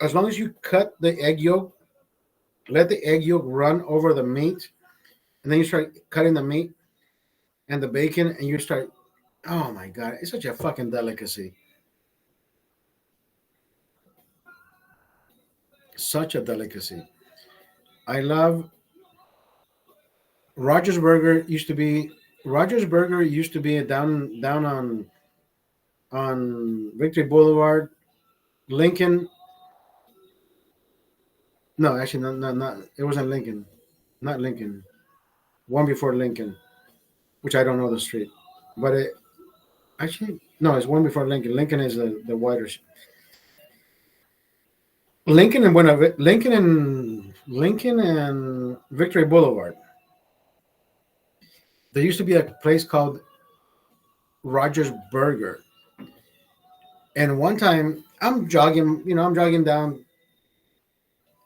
As long as you cut the egg yolk, let the egg yolk run over the meat, and then you start cutting the meat and the bacon, and you start. Oh my god, it's such a fucking delicacy. Such a delicacy. I love Rogers Burger. Used to be down on Victory Boulevard, Lincoln. No, actually, not. It wasn't Lincoln, not Lincoln. One before Lincoln, which I don't know the street, but it actually no, it's one before Lincoln. Lincoln is the wider. Lincoln and Victory Boulevard. There used to be a place called Rogers Burger, and one time I'm jogging down,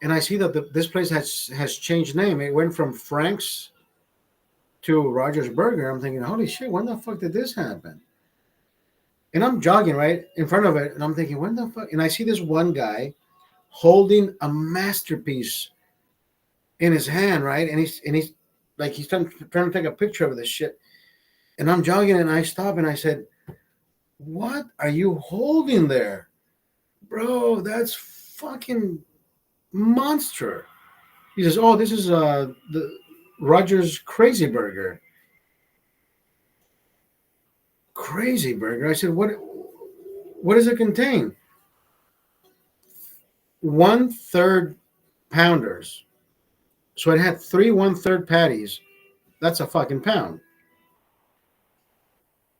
and I see that this place has changed name. It went from Frank's to Rogers Burger. I'm thinking, holy shit, when the fuck did this happen? And I'm jogging right in front of it, and I'm thinking, when the fuck? And I see this one guy holding a masterpiece in his hand, right? And he's like he's trying to take a picture of this shit. And I'm jogging, and I stop, and I said, "What are you holding there, bro? That's fucking monster." He says, "Oh, this is the Rogers Crazy Burger." Crazy Burger. I said, What does it contain? 1/3 pounders. So it had 3 1/3 patties. That's a fucking pound.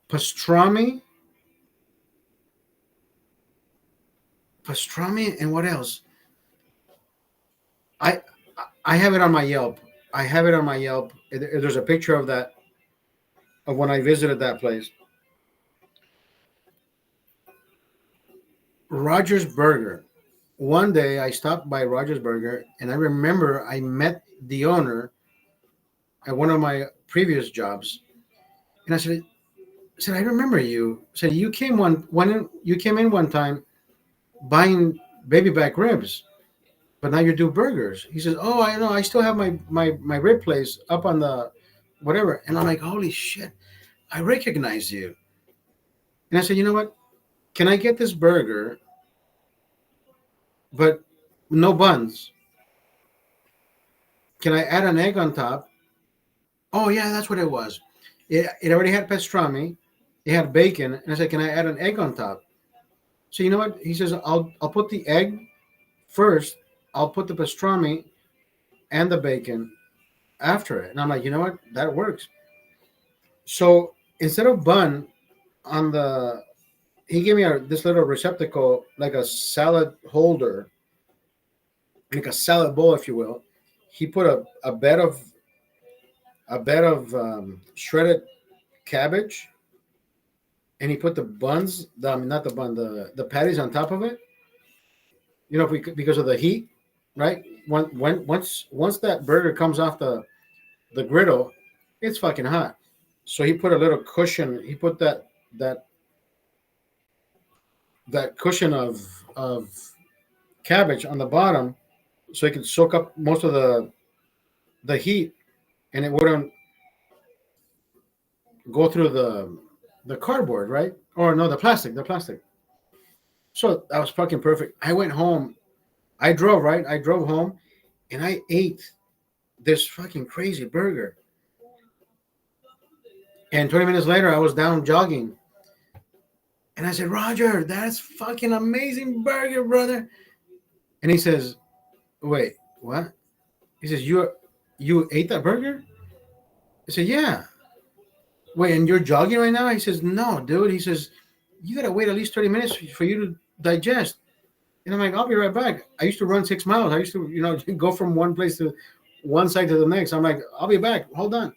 Pastrami, and what else? I I have it on my Yelp. I have it on my Yelp. There's a picture of that of when I visited that place. Rogers Burger. One day I stopped by Rogers Burger, and I remember I met the owner at one of my previous jobs, and I said, I remember you. I said you came you came in one time buying baby back ribs, but now you do burgers. He says, oh, I know. I still have my rib place up on the whatever, and I'm like, holy shit, I recognize you. And I said, you know what? Can I get this burger, but no buns? Can I add an egg on top? Oh yeah, that's what it was. It already had pastrami. It had bacon, and I said, "Can I add an egg on top?" So you know what? He says, "I'll put the egg first. I'll put the pastrami and the bacon after it." And I'm like, you know what? That works. So instead of bun on the, he gave me this little receptacle, like a salad holder, like a salad bowl, if you will. He put a bed of shredded cabbage, and he put the buns, I mean, not the bun, the patties on top of it. You know, because of the heat, right? Once that burger comes off the griddle, it's fucking hot. So he put a little cushion. He put that that cushion of cabbage on the bottom, so it could soak up most of the heat, and it wouldn't go through the cardboard, right? Or no, the plastic. So that was fucking perfect. I went home. I drove, right? I drove home, and I ate this fucking crazy burger. And 20 minutes later, I was down jogging, and I said, "Roger, that's fucking amazing burger, brother." And he says, "Wait, what?" He says, "You ate that burger?" I said, "Yeah." Wait, and you're jogging right now? He says, "No, dude." He says, "You gotta wait at least 30 minutes for you to digest." And I'm like, "I'll be right back." I used to run 6 miles. I used to, go from one place to one side to the next. I'm like, "I'll be back. Hold on."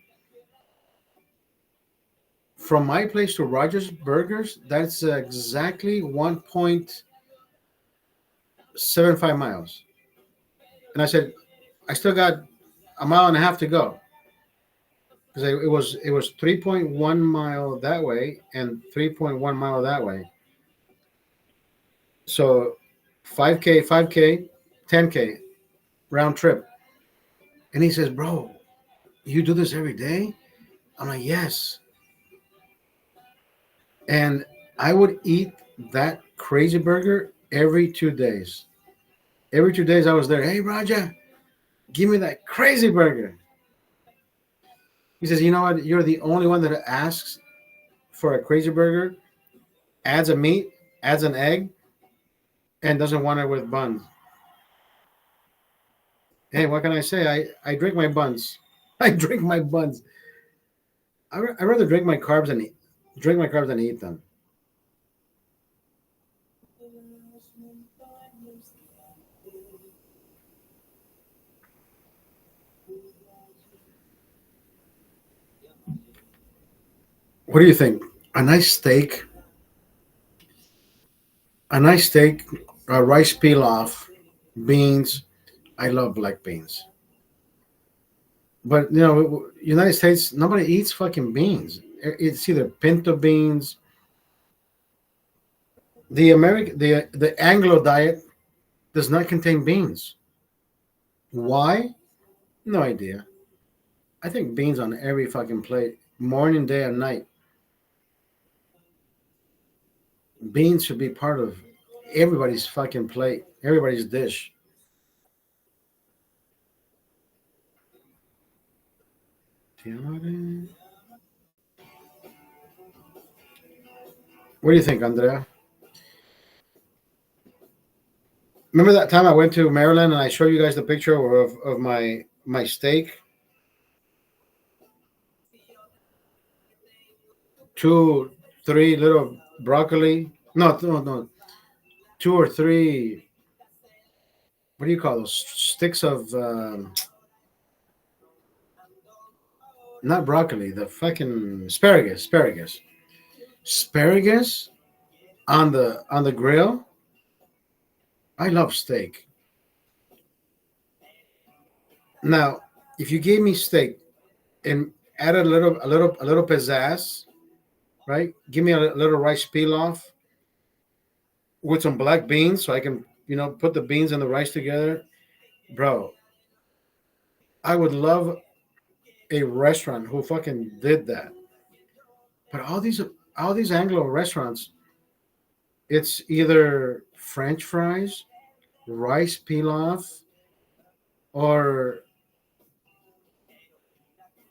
From my place to Rogers Burgers, that's exactly 1.75 miles. And I said, I still got a mile and a half to go, because it was 3.1 mile that way and 3.1 mile that way. So 5K, 5K, 10K round trip. And he says, "Bro, you do this every day?" I'm like, "Yes." And I would eat that crazy burger every 2 days. Every 2 days I was there. "Hey, Raja, give me that crazy burger." He says, "You know what? You're the only one that asks for a crazy burger, adds a meat, adds an egg, and doesn't want it with buns." Hey, what can I say? I drink my buns. I drink my buns. I rather drink my carbs than eat them. What do you think? A nice steak, a nice steak, rice pilaf, beans. I love black beans. But United States, nobody eats fucking beans. It's either pinto beans. The Anglo diet does not contain beans. Why? No idea. I think beans on every fucking plate, morning, day, and night. Beans should be part of everybody's fucking plate, everybody's dish. What do you think, Andrea? Remember that time I went to Maryland and I showed you guys the picture of my steak? Two, three little broccoli. No, no, no. Two or three. What do you call those sticks of? Not broccoli. The fucking asparagus. Asparagus. Asparagus on the grill. I love steak. Now, if you gave me steak and added a little pizzazz, right? Give me a little rice pilaf with some black beans, so I can put the beans and the rice together, bro. I would love a restaurant who fucking did that. But all these Anglo restaurants, it's either French fries, rice pilaf, or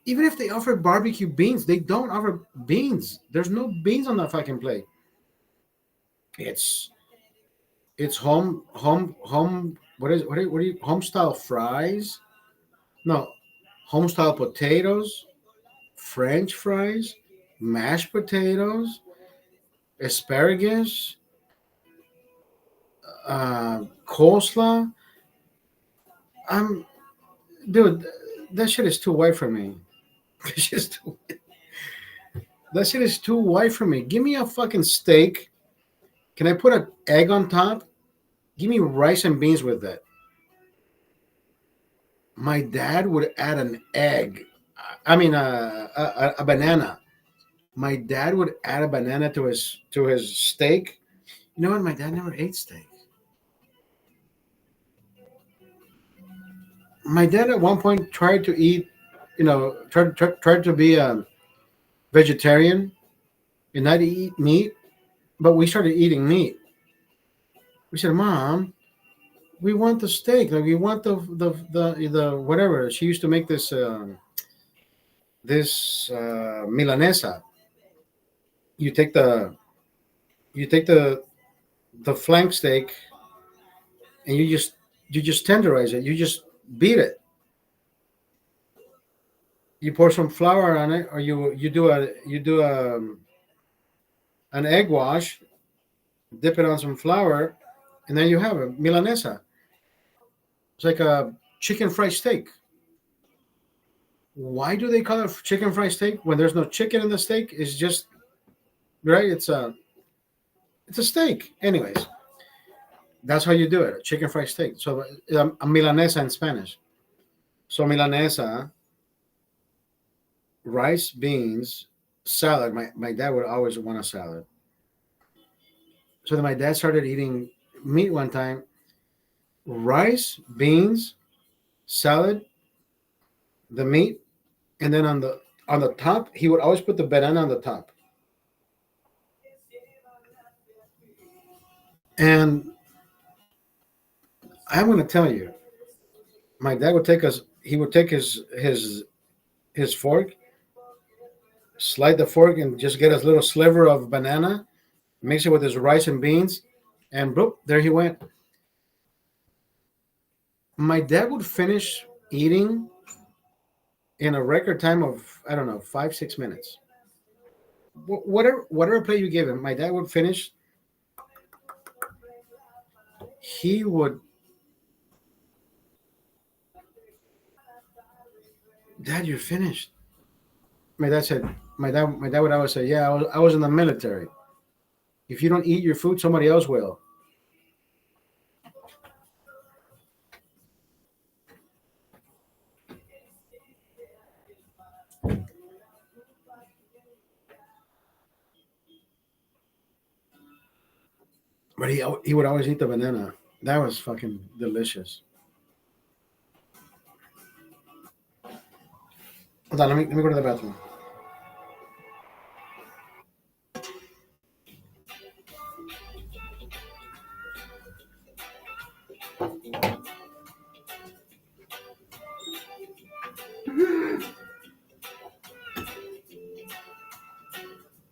even if they offer barbecue beans, they don't offer beans. There's no beans on that fucking plate. It's it's home. What do you home style fries? No, home style potatoes, French fries, mashed potatoes, asparagus, coleslaw. I'm dude. That shit is too white for me. That shit is too, that shit is too white for me. Give me a fucking steak. Can I put an egg on top? Give me rice and beans with that. My dad would add an egg. I mean, a banana. My dad would add a banana to his steak. You know what? My dad never ate steak. My dad at one point tried to eat, tried to be a vegetarian and not eat meat. But we started eating meat. We said, "Mom, we want the steak. Like we want the whatever." She used to make this milanesa. You take the flank steak and you just tenderize it. You just beat it. You pour some flour on it, or you do an egg wash, dip it on some flour, and then you have a milanesa. It's like a chicken fried steak. Why do they call it chicken fried steak when there's no chicken in the steak? It's just right. It's a steak. Anyways, that's how you do it. A chicken fried steak. So a milanesa in Spanish. So milanesa, rice, beans, salad. My dad would always want a salad. So then my dad started eating meat one time. Rice, beans, salad, the meat, and then on the top, he would always put the banana on the top. And I'm going to tell you, my dad would take us. He would take his fork, slide the fork, and just get a little sliver of banana, mix it with his rice and beans, and boop, there he went. My dad would finish eating in a record time of, I don't know, 5 6 minutes. Whatever plate you give him, my dad would finish. He would, Dad, you're finished. My dad said, my dad would always say, yeah, I was in the military. If you don't eat your food, somebody else will. But he would always eat the banana. That was fucking delicious. Hold on, let me go to the bathroom.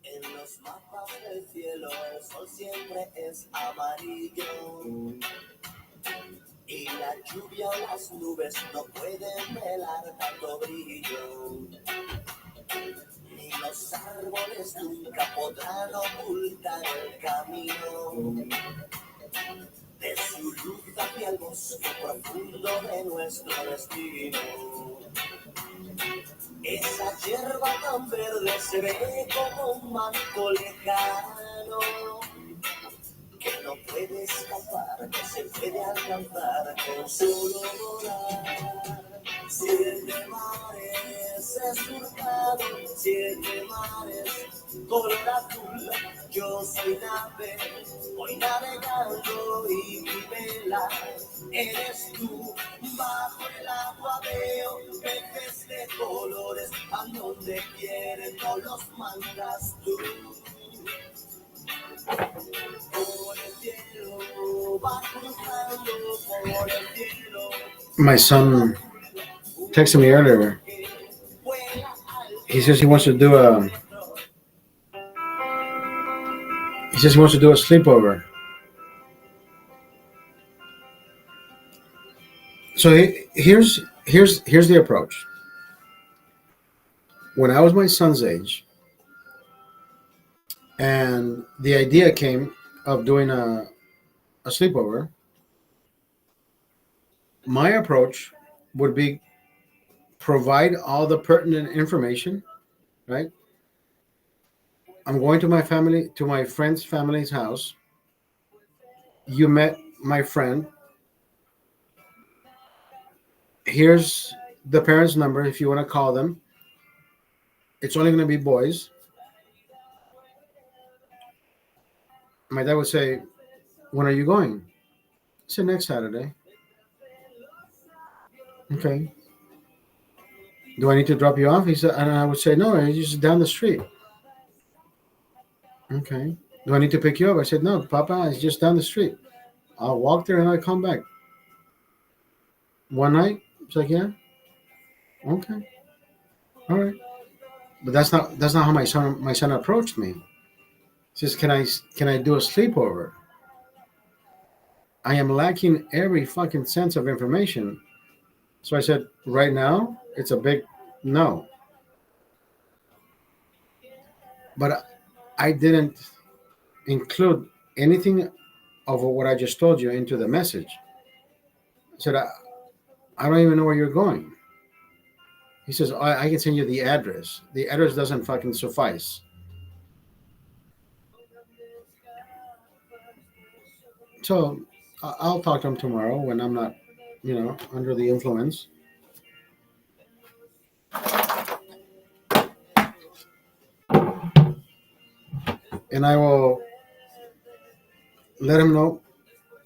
En los mapas del cielo el sol siempre es amarillo y la lluvia o las nubes no pueden velar tanto brillo. Ni los árboles nunca podrán ocultar el camino de su luz hacia el bosque profundo de nuestro destino. Esa hierba tan verde se ve como un manto lejano que no puede escapar, que se puede alcanzar con solo volar. Siete mares he surcado, siete mares color azul. Yo soy nave, voy navegando y mi vela eres tú. Bajo el agua veo peces de colores, a donde quieren no los mandas tú. Por el cielo va cruzando por el cielo. My son texted me earlier. He says he wants to do a. He says he wants to do a sleepover. So here's the approach. When I was my son's age, and the idea came of doing a sleepover, my approach would be provide all the pertinent information, right? I'm going to my friend's family's house. You met my friend. Here's the parents' number if you want to call them. It's only going to be boys. My dad would say, "When are you going?" I said, "Next Saturday." Okay. Do I need to drop you off? He said, and I would say, "No, it's just down the street." Okay. Do I need to pick you up? I said, "No, Papa, it's just down the street. I'll walk there and I'll come back." One night, it's like, "Yeah, okay, all right." But that's not how my son approached me. He says, "Can I do a sleepover?" I am lacking every fucking sense of information. So I said, "Right now, it's a big no." But I didn't include anything of what I just told you into the message. I said, I don't even know where you're going. He says, I can send you the address. The address doesn't fucking suffice. So I'll talk to him tomorrow when I'm not, under the influence. And I will let him know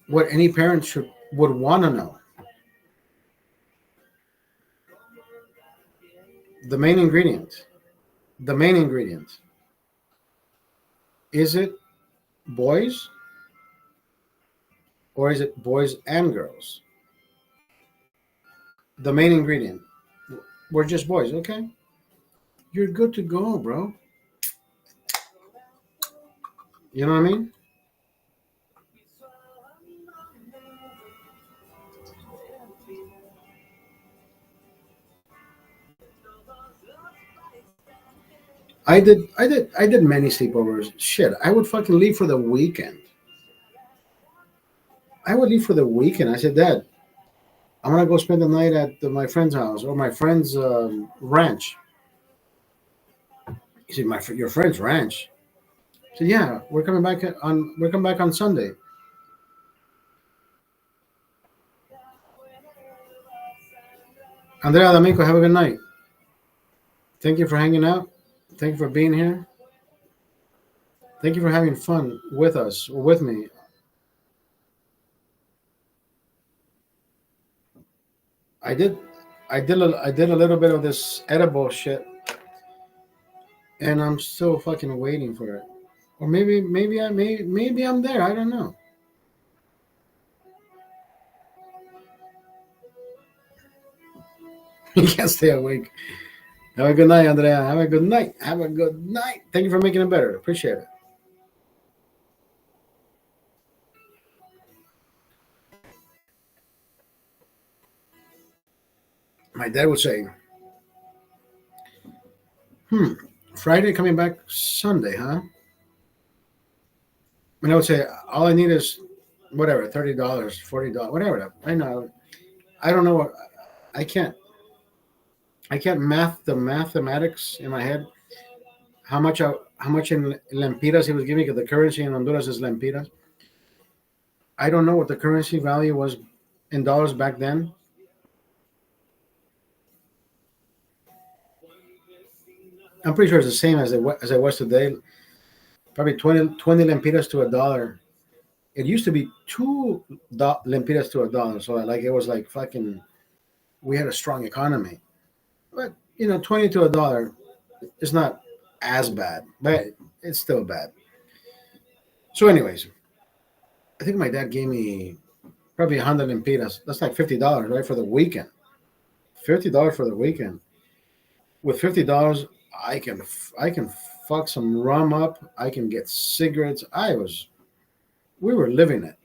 what any parent would want to know. The main ingredient. The main ingredient. Is it boys or is it boys and girls? The main ingredient. We're just boys, okay? You're good to go, bro. You know what I mean? I did many sleepovers. Shit, I would fucking leave for the weekend. I would leave for the weekend. I said, Dad, I'm gonna go spend the night at my friend's house or my friend's ranch. He said, your friend's ranch. I said, yeah, we're coming back on Sunday. Andrea D'Amico, have a good night. Thank you for hanging out. Thank you for being here. Thank you for having fun with us or with me. I did, I did a little bit of this edible shit, and I'm still fucking waiting for it. Or maybe I'm there. I don't know. You can't stay awake. Have a good night, Andrea. Have a good night. Have a good night. Thank you for making it better. Appreciate it. My dad would say, "Hmm, Friday coming back Sunday, huh?" And I would say, "All I need is whatever, $30, $40, whatever. I know. I don't know what. I can't. I can't math the mathematics in my head. How much in lempiras he was giving because the currency in Honduras is lempiras. I don't know what the currency value was in dollars back then. I'm pretty sure it's the same as it was today. Probably 20 lempiras to a dollar. It used to be two lempiras to a dollar. So like it was like fucking. We had a strong economy, but 20 to a dollar is not as bad, but it's still bad. So, anyways, I think my dad gave me probably 100 lempiras. That's like $50, right, for the weekend. $50 for the weekend. With $50, I can fuck some rum up. I can get cigarettes. We were living it.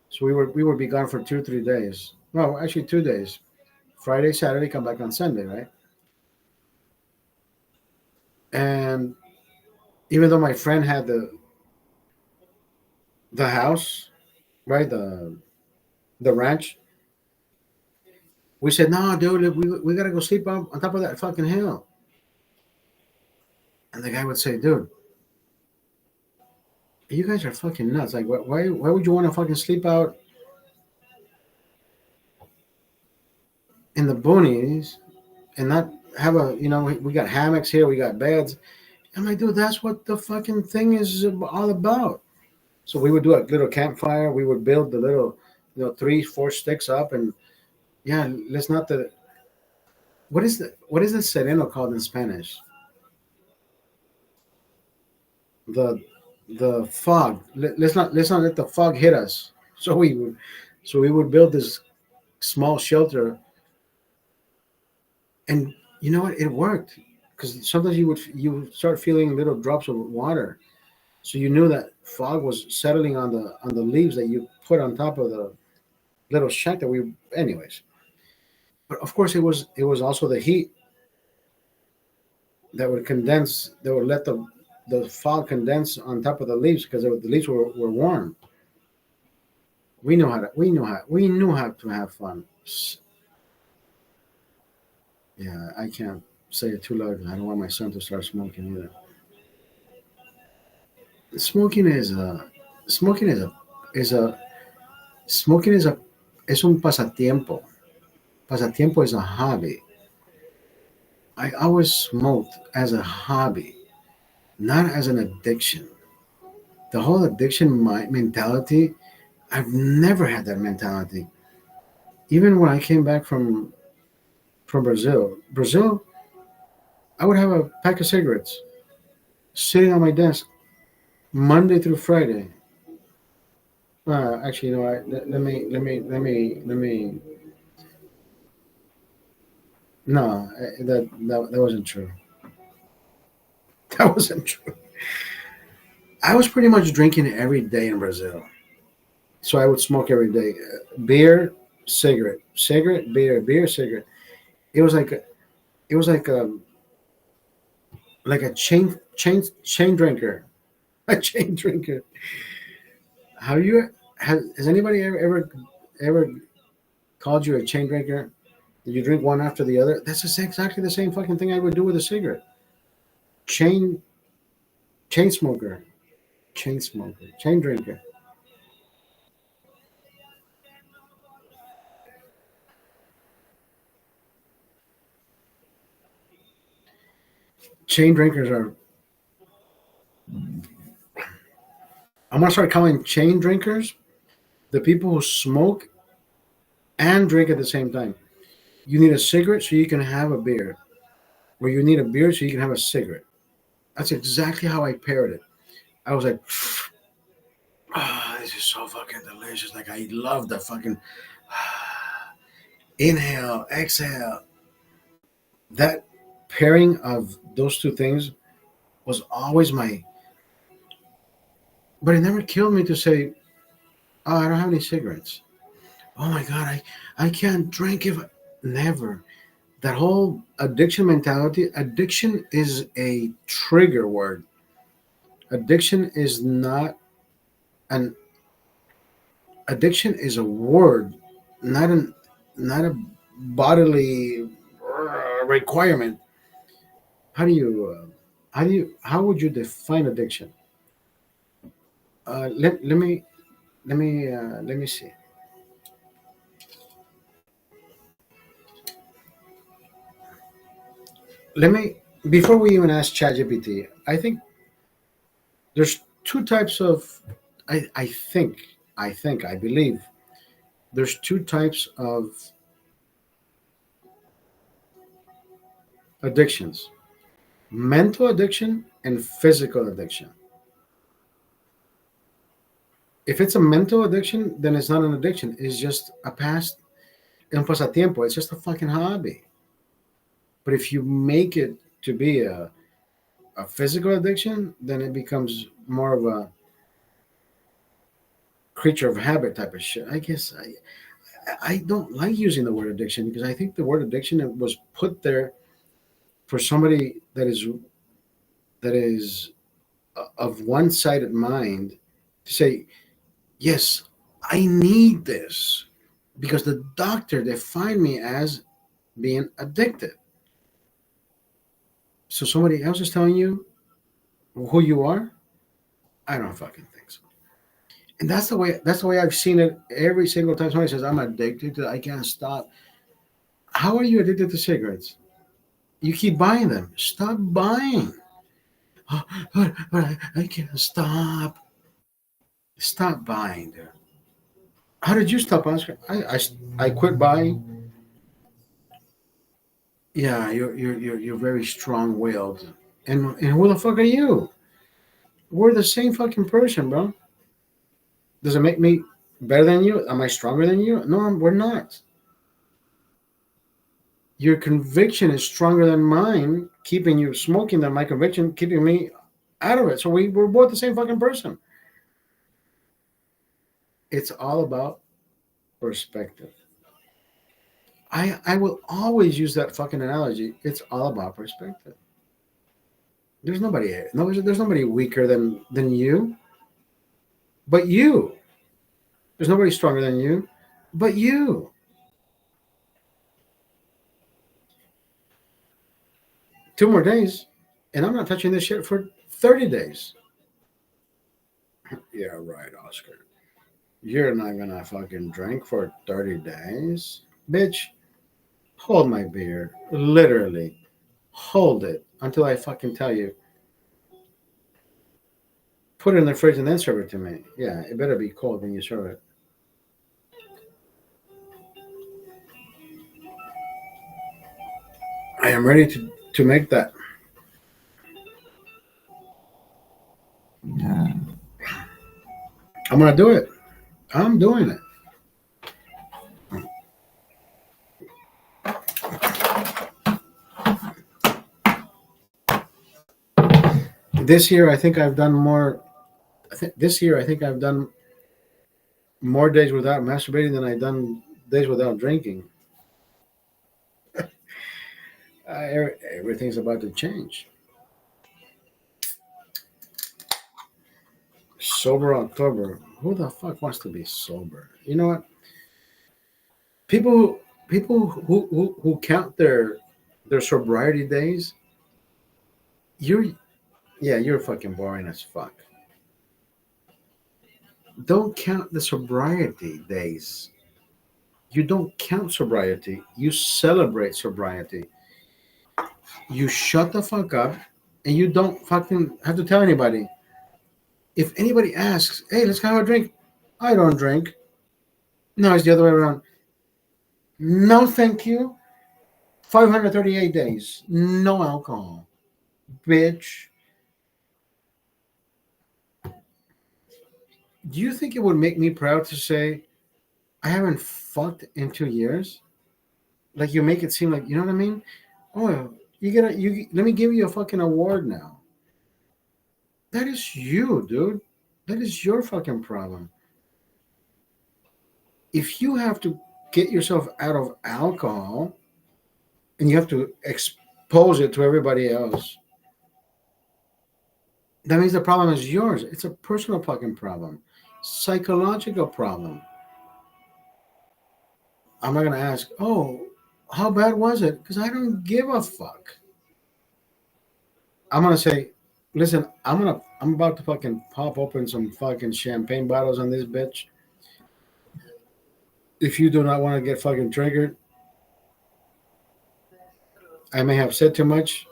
So we would be gone for 2 3 days. No, actually 2 days. Friday, Saturday, come back on Sunday, right? And even though my friend had the house, right, the ranch, we said, no, dude, we gotta go sleep on top of that fucking hill. And the guy would say, dude, you guys are fucking nuts. Like, why would you want to fucking sleep out in the boonies and not have we got hammocks here, we got beds. I'm like, dude, that's what the fucking thing is all about. So we would do a little campfire. We would build the little, 3 4 sticks up, and yeah, let's not the what is the sereno called in Spanish? The the fog. Let's not let the fog hit us. So we would build this small shelter, and you know what? It worked because sometimes you would start feeling little drops of water. So you knew that fog was settling on the leaves that you put on top of the little shack that we. Anyways, but of course it was also the heat that would let the fog condense on top of the leaves because the leaves were warm. We knew how to have fun. Yeah, I can't say it too loud. I don't want my son to start smoking either. Smoking is a smoking is a smoking is un pasatiempo. Pasatiempo is a hobby. I always smoked as a hobby, not as an addiction. The whole addiction mentality, I've never had that mentality. Even when I came back from Brazil, I would have a pack of cigarettes sitting on my desk Monday through Friday. Actually, you know, let me. No, that wasn't true. That wasn't true. I was pretty much drinking every day in Brazil, so I would smoke every day. Beer, cigarette, cigarette, beer, cigarette. It was like it was like a chain drinker, a chain drinker. Have you has anybody ever called you a chain drinker? You drink one after the other. That's exactly the same fucking thing I would do with a cigarette. Chain chain smoker, chain smoker, chain drinker. Chain drinkers are. I'm gonna start calling chain drinkers the people who smoke and drink at the same time. You need a cigarette so you can have a beer, or you need a beer so you can have a cigarette. That's exactly how I paired it. I was like, this is so fucking delicious. Like I love the fucking inhale, exhale. That pairing of those two things was always my. But it never killed me to say, "Oh, I don't have any cigarettes." Oh my god, I can't drink if never. That whole addiction mentality. Addiction is a trigger word. Addiction is not an addiction is a word, not a bodily requirement. How do you how would you define addiction? Let me see. Let me before we even ask ChatGPT. I think there's two types of. I believe there's two types of addictions: mental addiction and physical addiction. If it's a mental addiction, then it's not an addiction. It's just a past, un pasatiempo. It's just a fucking hobby. But if you make it to be a physical addiction, then it becomes more of a creature of habit type of shit. I guess I don't like using the word addiction because I think the word addiction was put there for somebody that is of one-sided mind to say, yes, I need this because the doctor defined me as being addicted. So somebody else is telling you who you are? I don't fucking think so. And that's the way I've seen it every single time somebody says I'm addicted to I can't stop. How are you addicted to cigarettes? You keep buying them. Stop buying. Oh, I can't stop. Stop buying, dude. How did you stop, Oscar? I quit buying. Yeah, you're very strong willed. And who the fuck are you? We're the same fucking person, bro. Does it make me better than you? Am I stronger than you? No, we're not. Your conviction is stronger than mine, keeping you smoking, than my conviction keeping me out of it. So we're both the same fucking person. It's all about perspective. I will always use that fucking analogy. It's all about perspective. There's nobody weaker than you, but you. There's nobody stronger than you, but you. 2 more days, and I'm not touching this shit for 30 days. Yeah, right, Oscar. You're not gonna fucking drink for 30 days? Bitch, hold my beer. Literally. Hold it until I fucking tell you. Put it in the fridge and then serve it to me. Yeah, it better be cold when you serve it. I am ready to make that. Yeah. I'm gonna do it. I'm doing it. This year, I think I've done more. This year, I think I've done more days without masturbating than I've done days without drinking. Everything's about to change. Sober October. Who the fuck wants to be sober? You know what? People, people who count their sobriety days. You're Yeah, you're fucking boring as fuck. Don't count the sobriety days. You don't count sobriety. You celebrate sobriety. You shut the fuck up and you don't fucking have to tell anybody. If anybody asks, hey, let's have a drink, I don't drink. No, it's the other way around. No, thank you. 538 days. No alcohol. Bitch. Do you think it would make me proud to say I haven't fucked in 2 years? Like you make it seem like, you know what I mean? Oh, let me give you a fucking award now. That is you, dude. That is your fucking problem. If you have to get yourself out of alcohol and you have to expose it to everybody else, that means the problem is yours. It's a personal fucking problem, psychological problem. I'm not gonna ask, oh, how bad was it? Because I don't give a fuck. I'm gonna say, listen, I'm about to fucking pop open some fucking champagne bottles on this bitch. If you do not want to get fucking triggered, I may have said too much.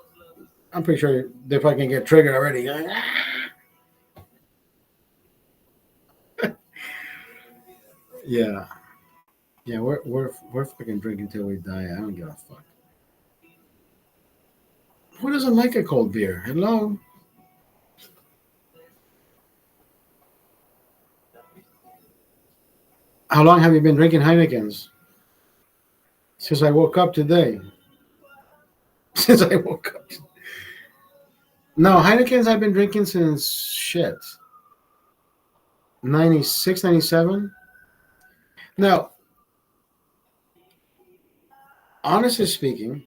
I'm pretty sure they fucking get triggered already. Yeah, yeah, we're fucking drinking till we die. I don't give a fuck. Who doesn't like a cold beer? Hello. How long have you been drinking Heinekens? Since I woke up today. Since I woke up. No, Heinekens I've been drinking since shit. 96, 97. Now, honestly speaking,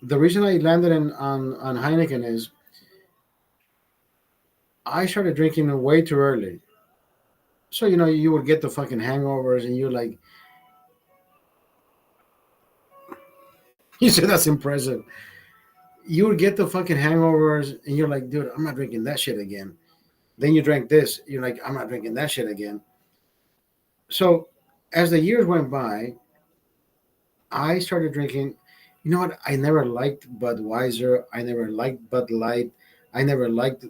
the reason I landed on Heineken is I started drinking way too early. So, you would get the fucking hangovers and you're like, you said that's impressive. You would get the fucking hangovers and you're like, dude, I'm not drinking that shit again. Then you drank this, you're like, I'm not drinking that shit again. So, as the years went by, I started drinking. You know what? I never liked Budweiser. I never liked Bud Light. I never liked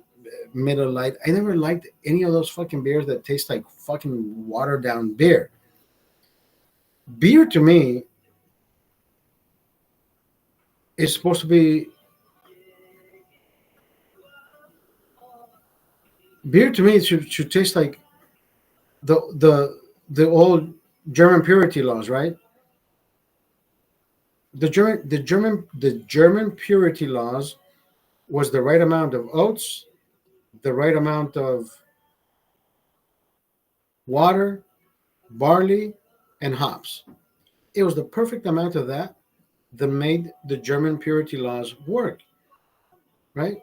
Miller Light. I never liked any of those fucking beers that taste like fucking watered down beer. Beer to me is supposed to be beer to me should taste like the old German purity laws, right? The German purity laws was the right amount of oats, the right amount of water, barley, and hops. It was the perfect amount of that that made the German purity laws work, right?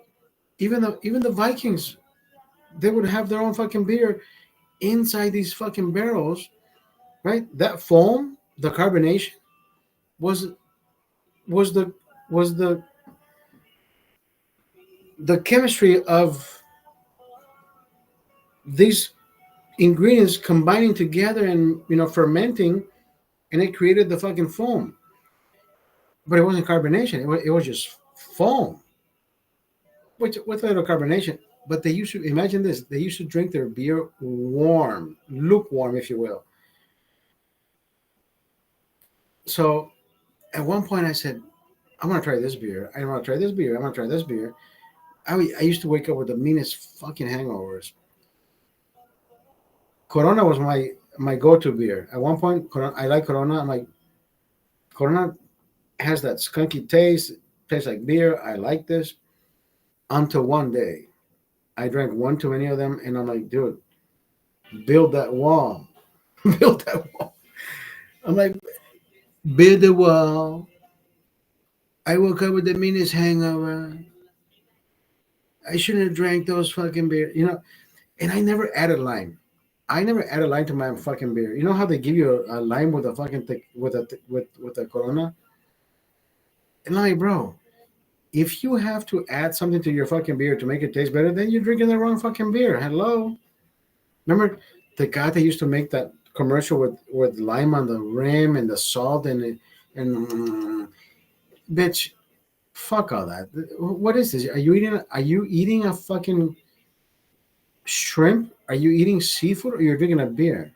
Even the Vikings, they would have their own fucking beer inside these fucking barrels, right? That foam, the carbonation was was the was the chemistry of these ingredients combining together and fermenting, and it created the fucking foam. But it wasn't carbonation; it was just foam, which with a little carbonation. But they used to imagine this: they used to drink their beer warm, lukewarm, if you will. So at one point, I said, "I want to try this beer. I want to try this beer. I want to try this beer." I used to wake up with the meanest fucking hangovers. Corona was my go-to beer. At one point, Corona, I like Corona. I'm like, Corona has that skunky taste, tastes like beer. I like this. Until one day, I drank one too many of them, and I'm like, dude, build that wall, build that wall. I'm like, build the wall. I woke up with the meanest hangover. I shouldn't have drank those fucking beer. And I never added lime. I never added lime to my fucking beer. You know how they give you a lime with a fucking with a Corona? And I'm like, bro, if you have to add something to your fucking beer to make it taste better, then you're drinking the wrong fucking beer. Hello. Remember the guy that used to make that commercial with lime on the rim and the salt and bitch, fuck all that. What is this? Are you eating a fucking shrimp? Are you eating seafood or you're drinking a beer?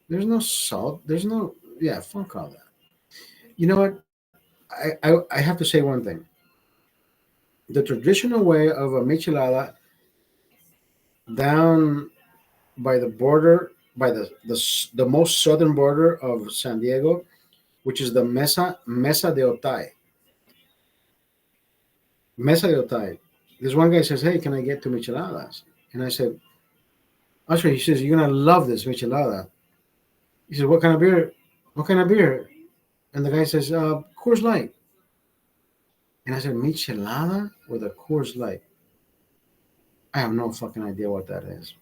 There's no salt. There's no yeah, fuck all that. You know what? I have to say one thing. The traditional way of a michelada down by the border, by the most southern border of San Diego, which is the Mesa de Otay. Mesa de Otay. This one guy says, "Hey, can I get two micheladas?" And I said, "Usher," he says, "You're gonna love this michelada." He says, "What kind of beer? What kind of beer?" And the guy says, "Coors Light." And I said, "Michelada with a Coors Light." I have no fucking idea what that is.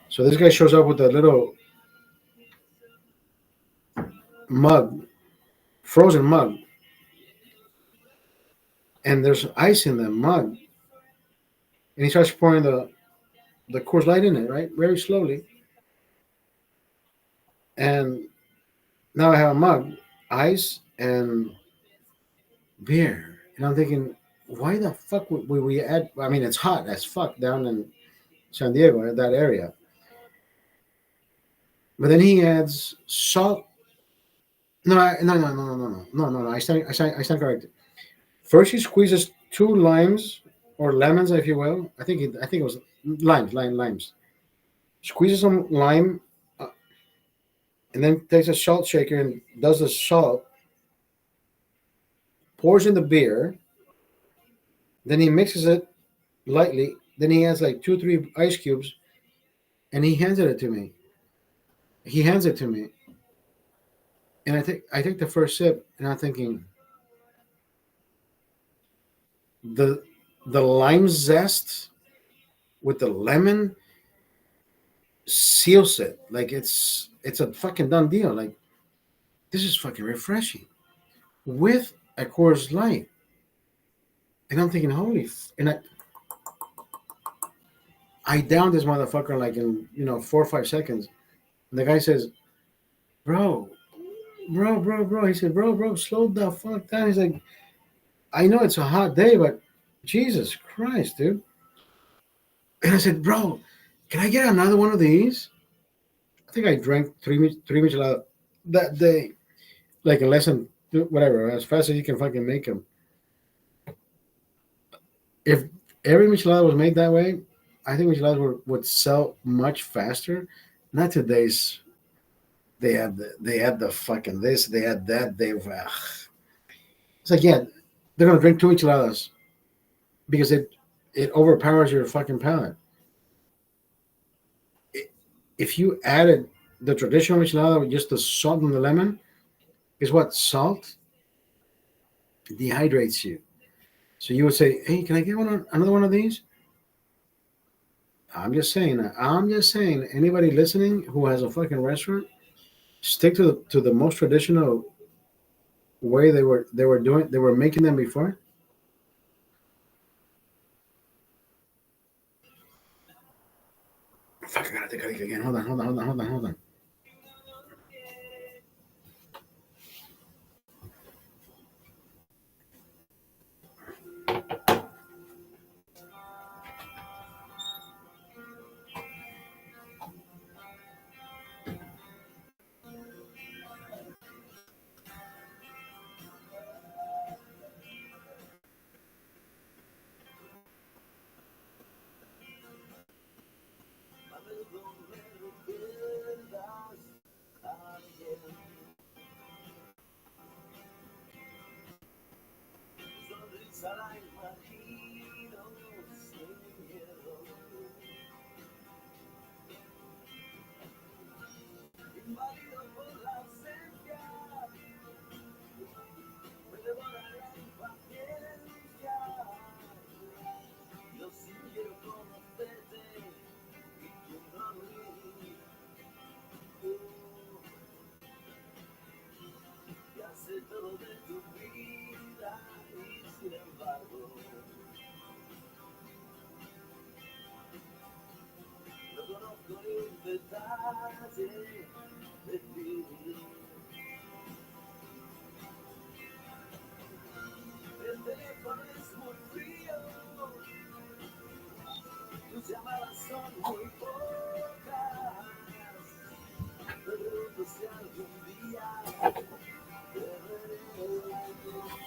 So this guy shows up with a little mug, frozen mug, and there's ice in the mug. And he starts pouring the Coors Light in it, right? Very slowly. And now I have a mug, ice, and beer. And I'm thinking, why the fuck would we add? I mean, it's hot as fuck down in San Diego, that area. But then he adds salt. No, no, no, no, no, no, no, no, no, no. I stand corrected. First, he squeezes two limes or lemons, if you will. I think it was limes. Squeezes some lime. and then takes a salt shaker and does the salt, pours in the beer, then he mixes it lightly, then he adds like two, three ice cubes, and he hands it to me. He hands it to me, and I take the first sip, and I'm thinking the the lime zest with the lemon seals it. Like it's a fucking done deal. Like this is fucking refreshing with a Coors Light, and I'm thinking, and I downed this motherfucker like in 4 or 5 seconds. And the guy says, "Bro, bro." He said, "Bro, slow the fuck down." He's like, "I know it's a hot day, but Jesus Christ, dude." And I said, "Bro, can I get another one of these?" I think I drank three micheladas that day, like in less than whatever, as fast as you can fucking make them. If every michelada was made that way, I think would sell much faster. Not today's. They had the fucking this, they had that. It's like, yeah, they're gonna drink two micheladas because it overpowers your fucking palate. If you added the traditional michelada with just the salt and the lemon, guess what? Salt dehydrates you. So you would say, "Hey, can I get another one of these?" I'm just saying. I'm just saying. Anybody listening who has a fucking restaurant, stick to the most traditional way they were making them before. Fuck, I gotta take a leak again. Hold on.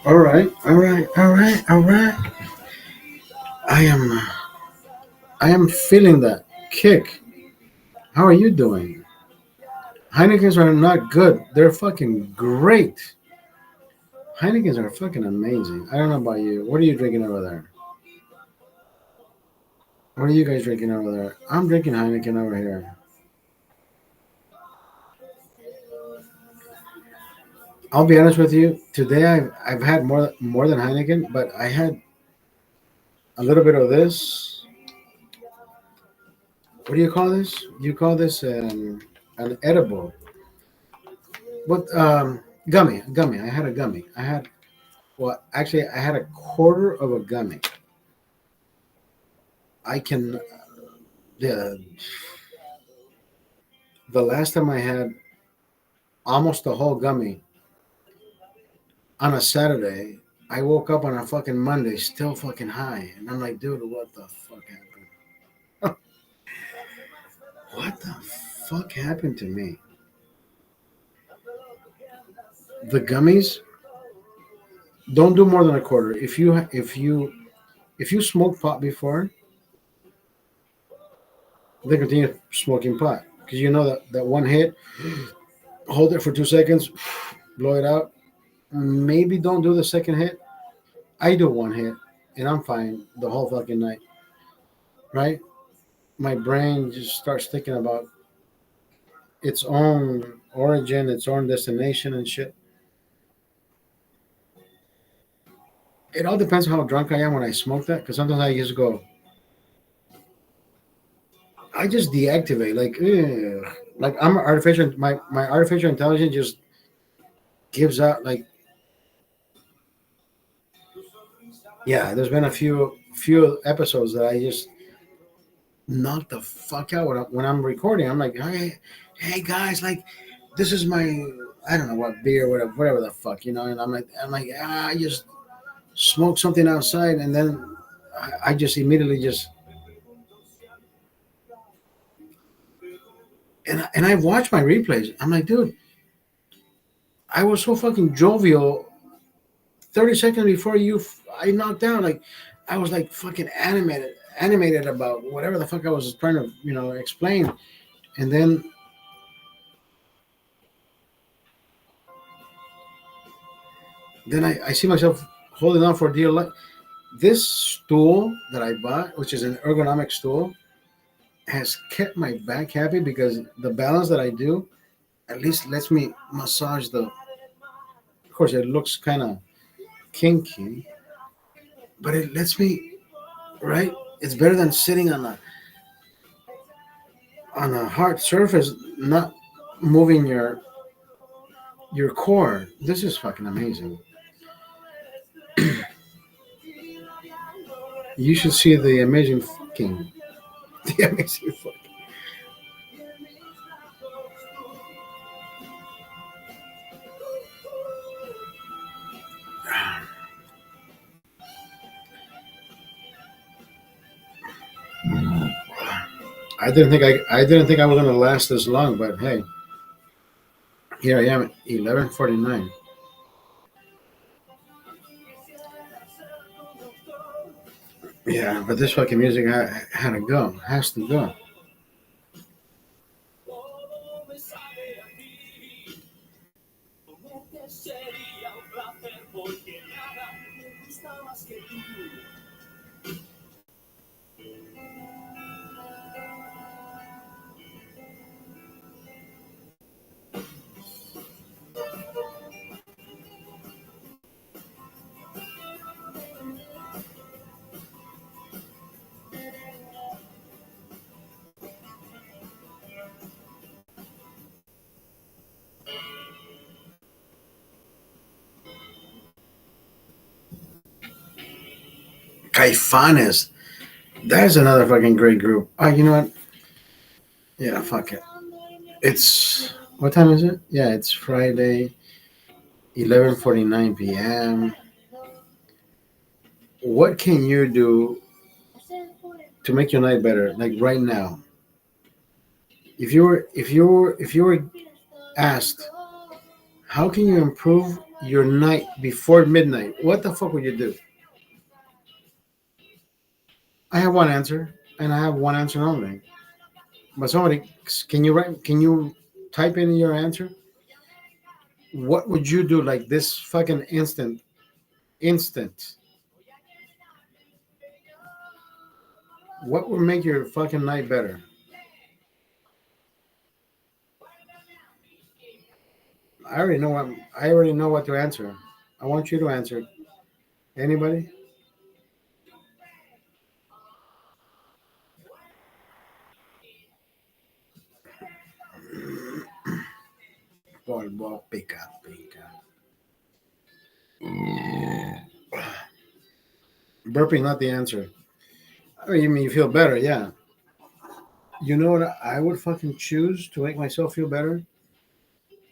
All right. I am I am feeling that kick. How are you doing? Heinekens are not good. They're fucking great. Heinekens are fucking amazing. I don't know about you. What are you drinking over there? What are you guys drinking over there? I'm drinking Heineken over here. I'll be honest with you. Today I've had more than Heineken, but I had a little bit of this. What do you call this? You call this an edible? What gummy? I had a gummy. Actually, I had a quarter of a gummy. I can the the last time I had almost a whole gummy on a Saturday. I woke up on a fucking Monday still fucking high, and I'm like, dude, what the fuck happened? What the fuck happened to me? The gummies don't do more than a quarter. If you smoked pot before, then continue smoking pot because you know that one hit. hold it for 2 seconds, blow it out. Maybe don't do the second hit. I do one hit, and I'm fine the whole fucking night, right? My brain just starts thinking about its own origin, its own destination, and shit. It all depends how drunk I am when I smoke that, because sometimes I just go, I just deactivate, like, ugh. Like I'm artificial. My artificial intelligence just gives out, like, yeah. There's been a few episodes that I just knock the fuck out when I'm recording. I'm like, hey guys, like, this is my, I don't know what beer, whatever the fuck, and I'm like, I just smoked something outside, and then I just immediately just, and I watch my replays. I'm like, dude, I was so fucking jovial 30 seconds before I knocked out. Like, I was like fucking animated about whatever the fuck I was trying to, explain. And then I see myself holding on for dear life. This stool that I bought, which is an ergonomic stool, has kept my back happy because the balance that I do at least lets me massage the. Of course, it looks kind of kinky, but it lets me, right. It's better than sitting on a hard surface, not moving your core. This is fucking amazing. You should see the amazing fucking, the amazing fucking. I didn't think I was gonna last this long, but hey, here I am, 11:49. Yeah, but this fucking music had to go, has to go. Caifanes, that's another fucking great group. Oh, you know what? Yeah, fuck it. It's what time is it? Yeah, it's Friday, 11:49 p.m. What can you do to make your night better? Like right now, if you were asked, how can you improve your night before midnight? What the fuck would you do? I have one answer, and I have one answer only. But somebody, can you write? Can you type in your answer? What would you do like this fucking instant? What would make your fucking night better? I already know what to answer. I want you to answer. Anybody? Polvo pica pica. Burping not the answer. I mean, you mean you feel better? Yeah. You know what I would fucking choose to make myself feel better?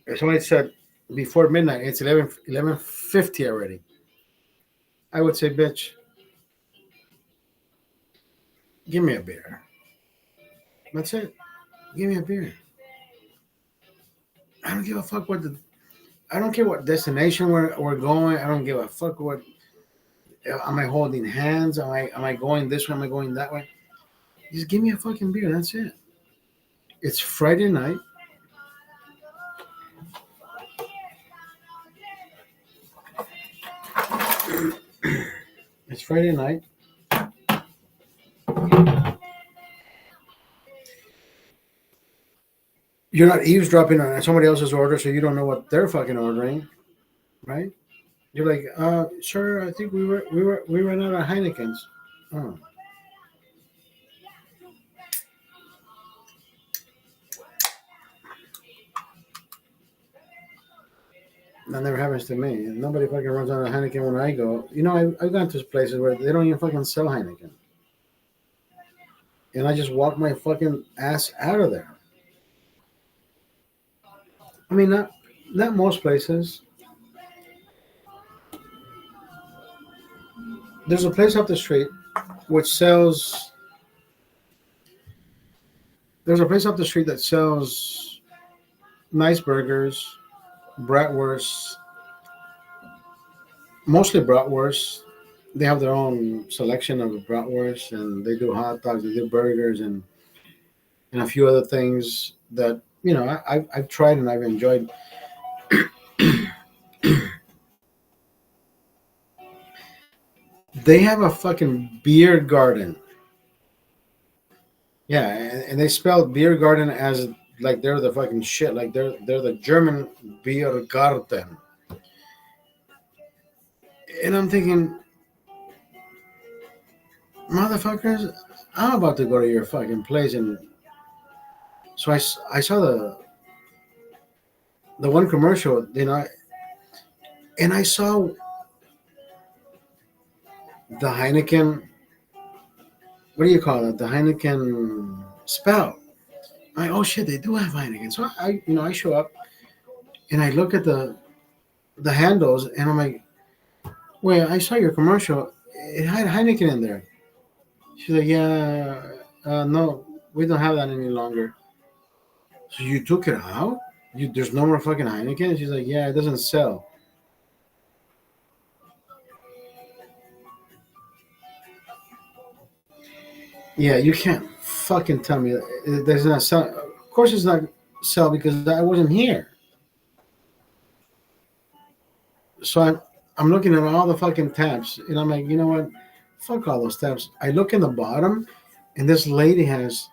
If somebody said before midnight, it's 11:50 already. I would say, bitch, give me a beer. That's it. Give me a beer. I don't give a fuck what the. I don't care what destination we're going. I don't give a fuck what. Am I holding hands? Am I going this way? Am I going that way? Just give me a fucking beer. That's it. It's Friday night. It's Friday night. You're not eavesdropping on somebody else's order, so you don't know what they're fucking ordering, right? You're like, sir, I think we ran out of Heinekens. Oh. That never happens to me. Nobody fucking runs out of Heineken when I go. You know, I've gone to places where they don't even fucking sell Heineken. And I just walk my fucking ass out of there. I mean, not most places. There's a place up the street which sells. There's a place up the street that sells nice burgers, bratwursts, mostly bratwursts. They have their own selection of bratwursts, and they do hot dogs, they do burgers, and a few other things that I've tried and I've enjoyed. They have a fucking beer garden. Yeah, and they spell beer garden as like they're the fucking shit. Like they're the German beer garden. And I'm thinking, motherfuckers, I'm about to go to your fucking place, and so I saw the one commercial, and I saw the Heineken. What do you call it? The Heineken spout. Oh shit, they do have Heineken. So I show up and I look at the handles, and I'm like, wait, I saw your commercial. It had Heineken in there. She's like, yeah, no, we don't have that any longer. So you took it out? There's no more fucking Heineken? She's like, yeah, it doesn't sell. Yeah, you can't fucking tell me there's not sell. Of course, it's not sell because I wasn't here. So I'm looking at all the fucking tabs, and I'm like, you know what? Fuck all those tabs. I look in the bottom, and this lady has.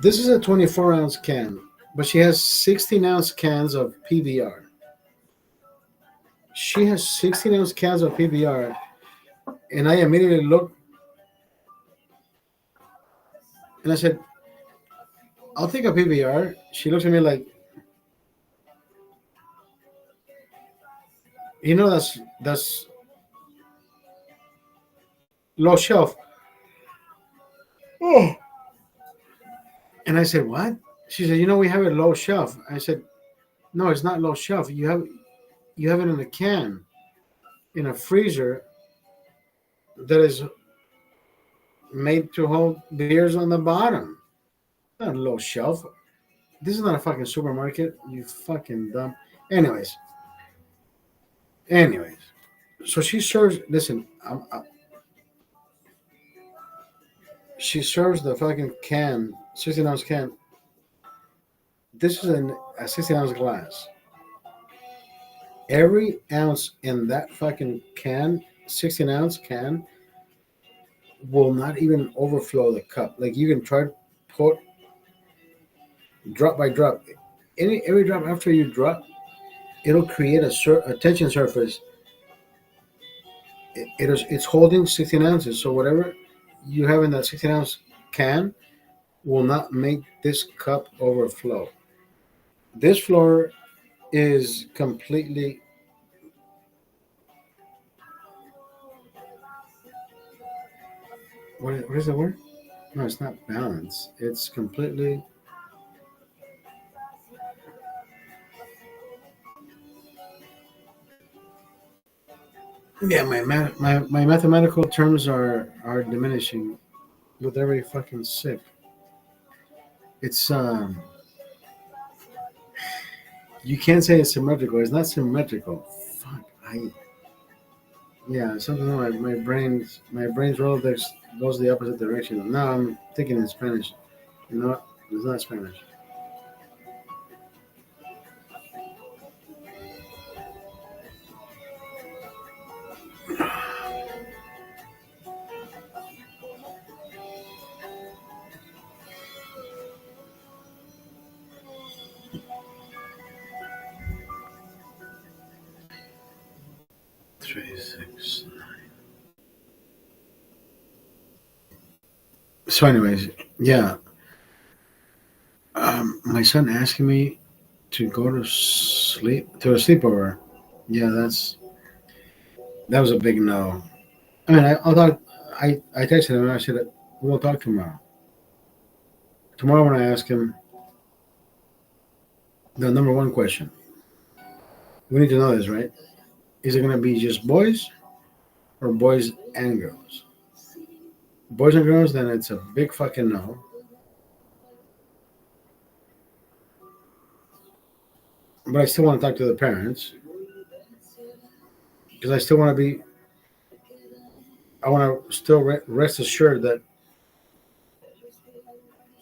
This is a 24-ounce can, but she has 16-ounce cans of PBR. She has 16-ounce cans of PBR, and I immediately looked, and I said, I'll take a PBR. She looks at me like, that's low shelf. Oh. And I said, what? She said, we have it low shelf. I said, no, it's not low shelf. You have it in a can, in a freezer that is made to hold beers on the bottom. Not a low shelf. This is not a fucking supermarket. You fucking dumb. Anyways. So she serves. Listen, she serves the fucking can, 16-ounce can. This is a 16-ounce glass. Every ounce in that fucking can, 16-ounce can, will not even overflow the cup. Like you can try to pour drop by drop. Every drop after you drop, it'll create a tension surface. It's holding 16 ounces. So whatever you have in that 16-ounce can will not make this cup overflow. This floor is completely. What is the word? No, it's not balanced. It's completely. Yeah, my mathematical terms are diminishing with every fucking sip. It's you can't say it's symmetrical. It's not symmetrical. Fuck. Yeah, something like my brain's Rolodex goes the opposite direction. Now I'm thinking in Spanish. You know what? It's not Spanish. So, anyways, yeah. My son asking me to go to sleep to a sleepover. Yeah, that was a big no. I mean, I thought I texted him and I said we'll talk tomorrow. Tomorrow when I ask him the number one question, we need to know this, right? Is it gonna be just boys or boys and girls? Boys and girls, then it's a big fucking no. But I still want to talk to the parents because I still want to be. I want to still rest assured that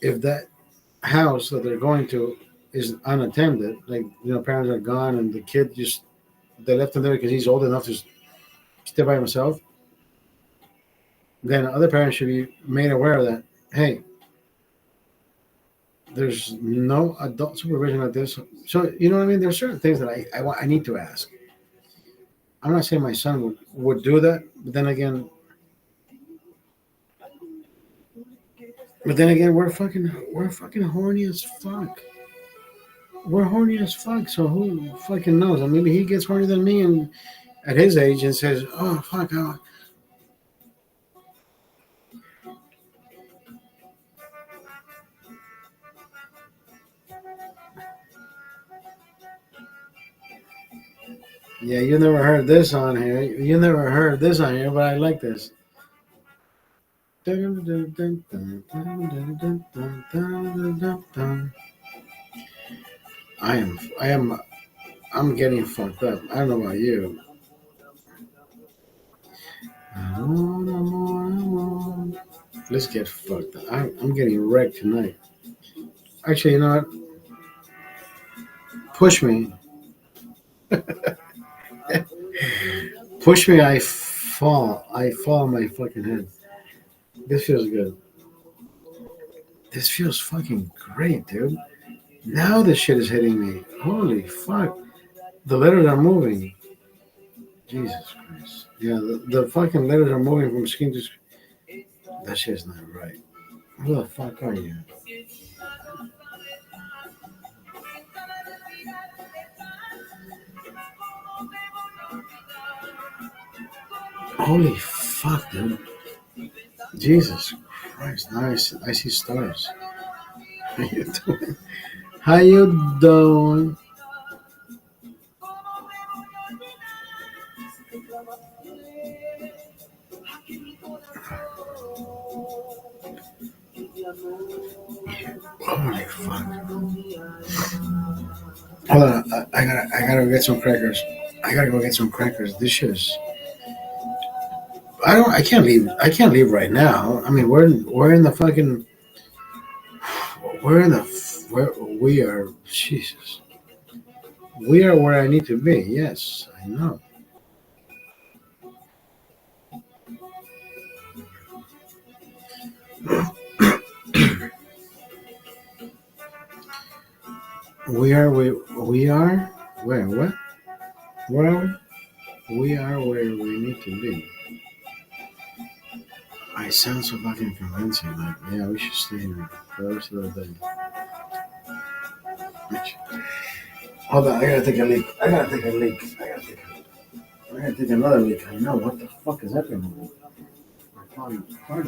if that house that they're going to is unattended, like parents are gone and the kid just they left him there because he's old enough to stay by himself, then other parents should be made aware that hey, there's no adult supervision at this. So you know what I mean? There's certain things that I need to ask. I'm not saying my son would do that, but then again, we're fucking horny as fuck. We're horny as fuck. So who fucking knows? And maybe he gets hornier than me, and at his age, and says, "Oh fuck, yeah, you never heard this on here. You never heard this on here, but I like this." I'm getting fucked up. I don't know about you. Let's get fucked up. I'm getting wrecked tonight. Actually, you know what? Push me. Push me, I fall. I fall on my fucking head. This feels good. This feels fucking great, dude. Now this shit is hitting me. Holy fuck. The letters are moving. Jesus Christ. Yeah, the fucking letters are moving from screen to screen. That shit's not right. Who the fuck are you? Holy fuck, dude. Jesus Christ. Now I see stars. How you doing? How you doing? Holy fuck. Hold on. I gotta go get some crackers. I gotta go get some crackers. This shit is. I can't leave. I can't leave right now. I mean, we're in the fucking. We're in the. Where we are. Jesus. We are where I need to be. Yes, I know. We are where what? Where are we? We are where we need to be. I sound so fucking convincing. Like, yeah, we should stay here for the rest of the day. Hold on, I gotta take a leak. I gotta take a leak. I gotta take another leak. I know what the fuck is happening. I'm falling apart.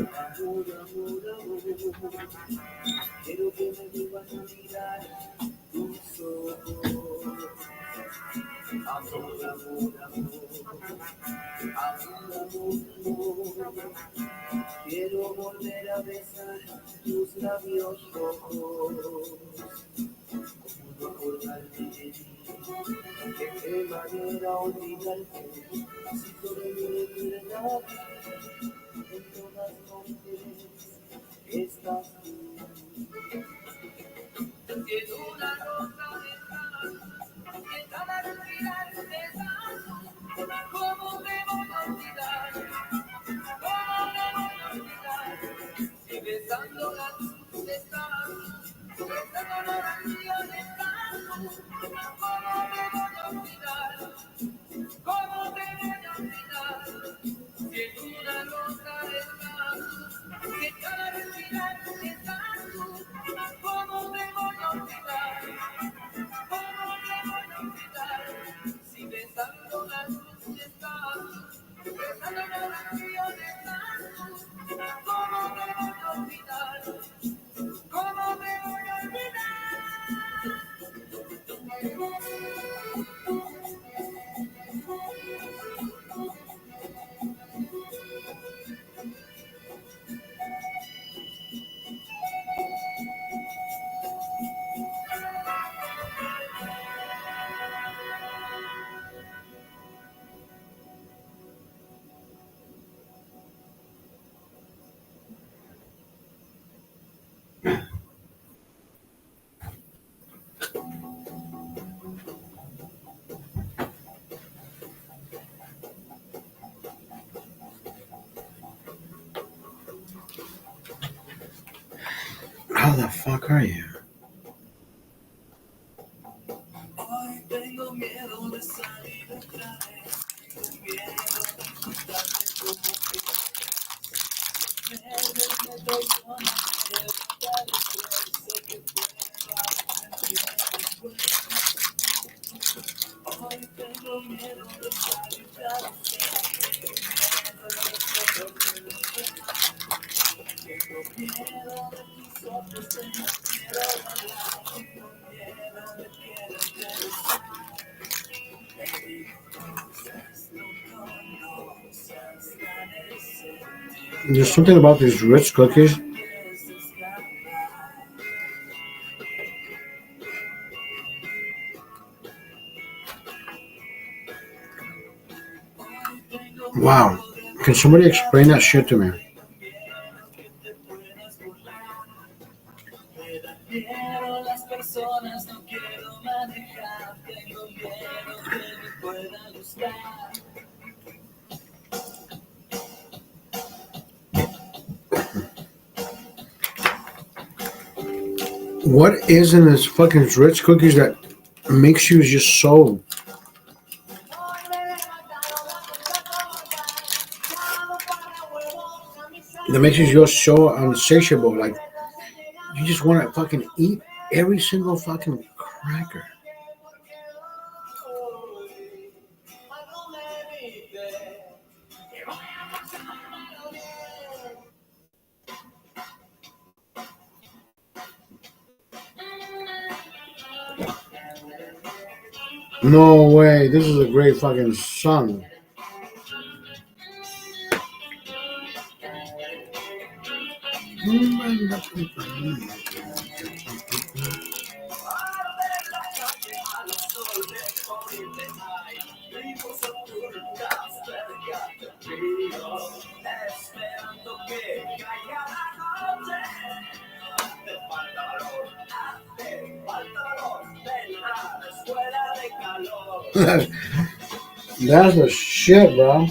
Quiero volver a besar tus labios rojos, no acordarte de ti, de qué manera olvidarte, si sobrevive la vida, en todas partes estás tú. En una rosa de sal, que cada respirar te da, ¿cómo me voy a olvidar? ¿Cómo me voy a olvidar? Si besando la luz de estar, besando la oración de estar, ¿cómo me voy a olvidar? ¿Cómo me voy a olvidar? Si en una rosa de sal, que cada respirar How the fuck are you? There's something about these rich cookies. Wow. Can somebody explain that shit to me? What is in this fucking rich cookies that makes you just so that makes you just so unsatiable? Like you just want to fucking eat every single fucking cracker. No way. This is a great fucking song. That's the shit, bro.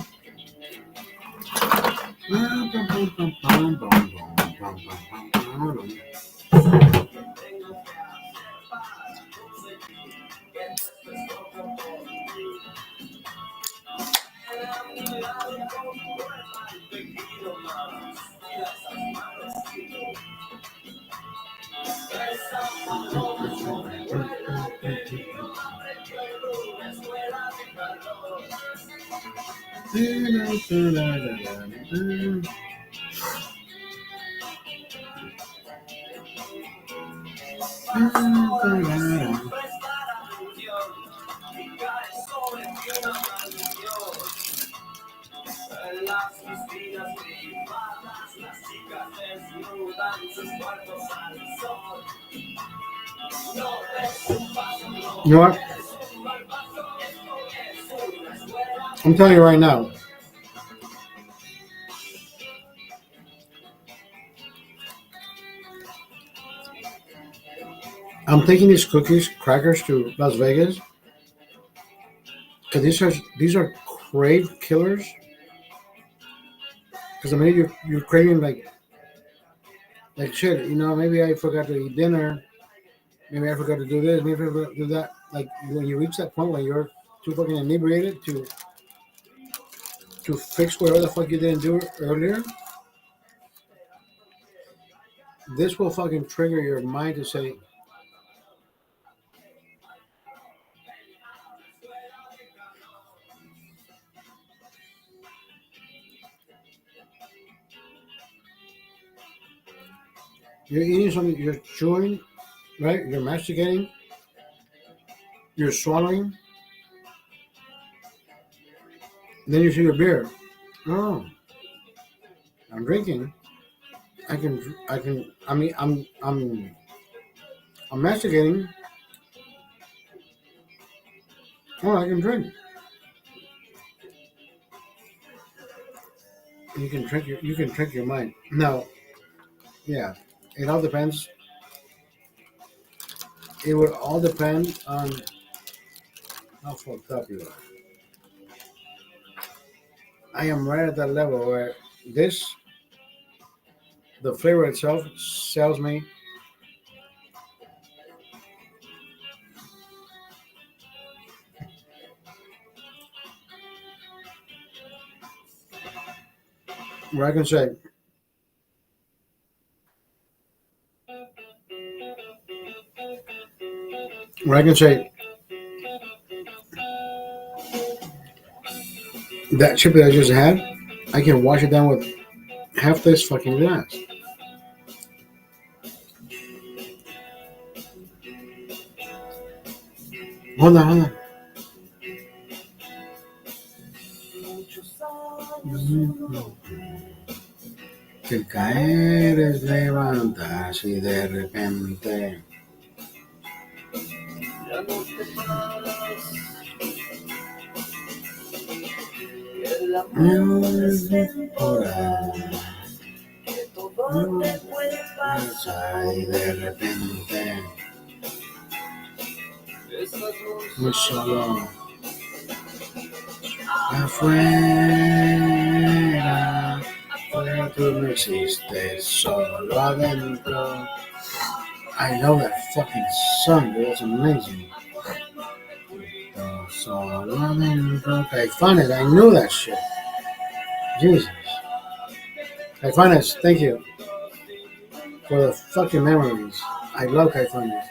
You know what? I'm telling you right now. I'm taking these cookies, crackers to Las Vegas because these are crave killers. Because the minute you're craving like shit, maybe I forgot to eat dinner, maybe I forgot to do this, maybe I forgot to do that. Like when you reach that point where you're too fucking inebriated to fix whatever the fuck you didn't do earlier, this will fucking trigger your mind to say, you're eating something, you're chewing, right? You're masticating, you're swallowing, then you see your beer. Oh, I'm drinking. I mean, I'm masticating. Oh, I can drink. You can trick your mind. Now, yeah, it all depends. It would all depend on how fucked up you are. I am right at that level where the flavor itself sells me where I can say, where I can say that chip that I just had, I can wash it down with half this fucking glass. Hold on, hold on. Que caer es levantarse y de repente Ya no te paras. El amor es temporal. Que todo te puede pasar y de repente estás muy solo afuera, afuera tú no existes, solo adentro. I know that fucking song, dude. That's amazing. Solo adentro. Caifanes, I knew that shit. Jesus. Caifanes, thank you for the fucking memories. I love Caifanes.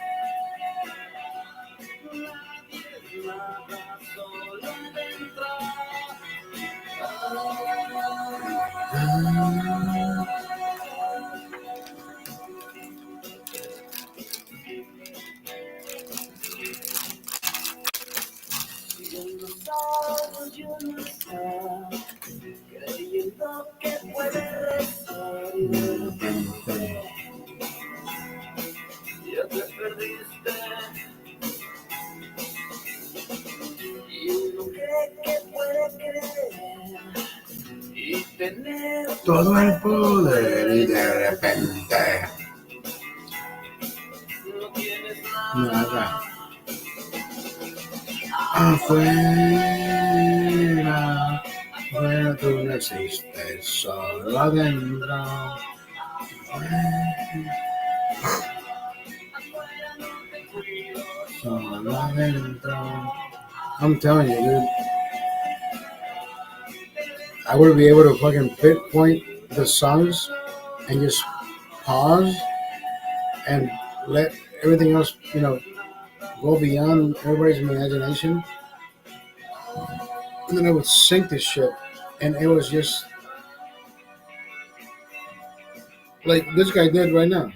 creyendo que puede rezar y de repente ya te perdiste y uno cree que puede creer y tener todo el poder y de repente no tienes nada. Afuera, afuera tú no existes, solo adentro. Solo adentro. I'm telling you, dude. I would be able to fucking pinpoint the songs and just pause and let everything else, go beyond everybody's imagination. And then I would sing this shit. And it was just like this guy did right now.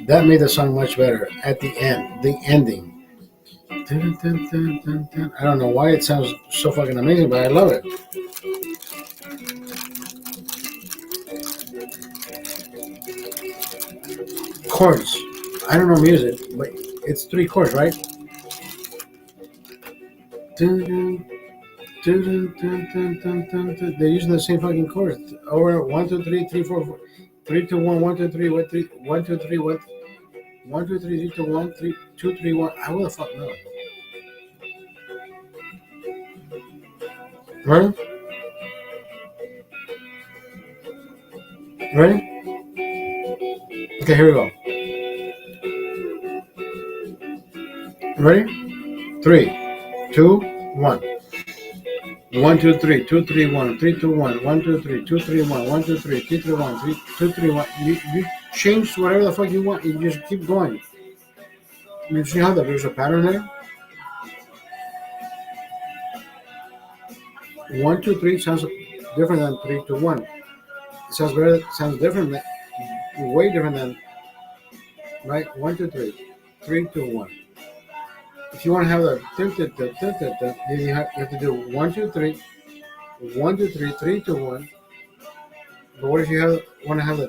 That made the song much better at the end, the ending. I don't know why it sounds so fucking amazing, but I love it. Chords. I don't know music, but it's 3 chords, right? They're using the same fucking chords. Over 1, 2, 3, 3, 4, 4 3, 2, 1, 1, 2, 3, 1, 3, 1, 2, 3, 1, 1, 2, 3, 3, 2, 1, 3, 2, 3, 1. I will the fuck know. Ready? Ready? Okay, here we go. Ready? 3, 2, 1. 1, 2, 3, 2, 3, 1, 3, 2, 1, 1, 2, 3, 2, 3, 1, 1, 2, 3, 3, 3, 1, 3, 2, 3, 1. You change whatever the fuck you want. You just keep going. You see how there's a pattern there? 1, 2, 3 sounds different than 3, 2, 1. It sounds better. Sounds different. Way different than right. 1, 2, 3, 3, 2, 1. If you want to have the then you have to do 1, 2, 3, 1, 2, 3, 3, 2, 1. But what if you want to have the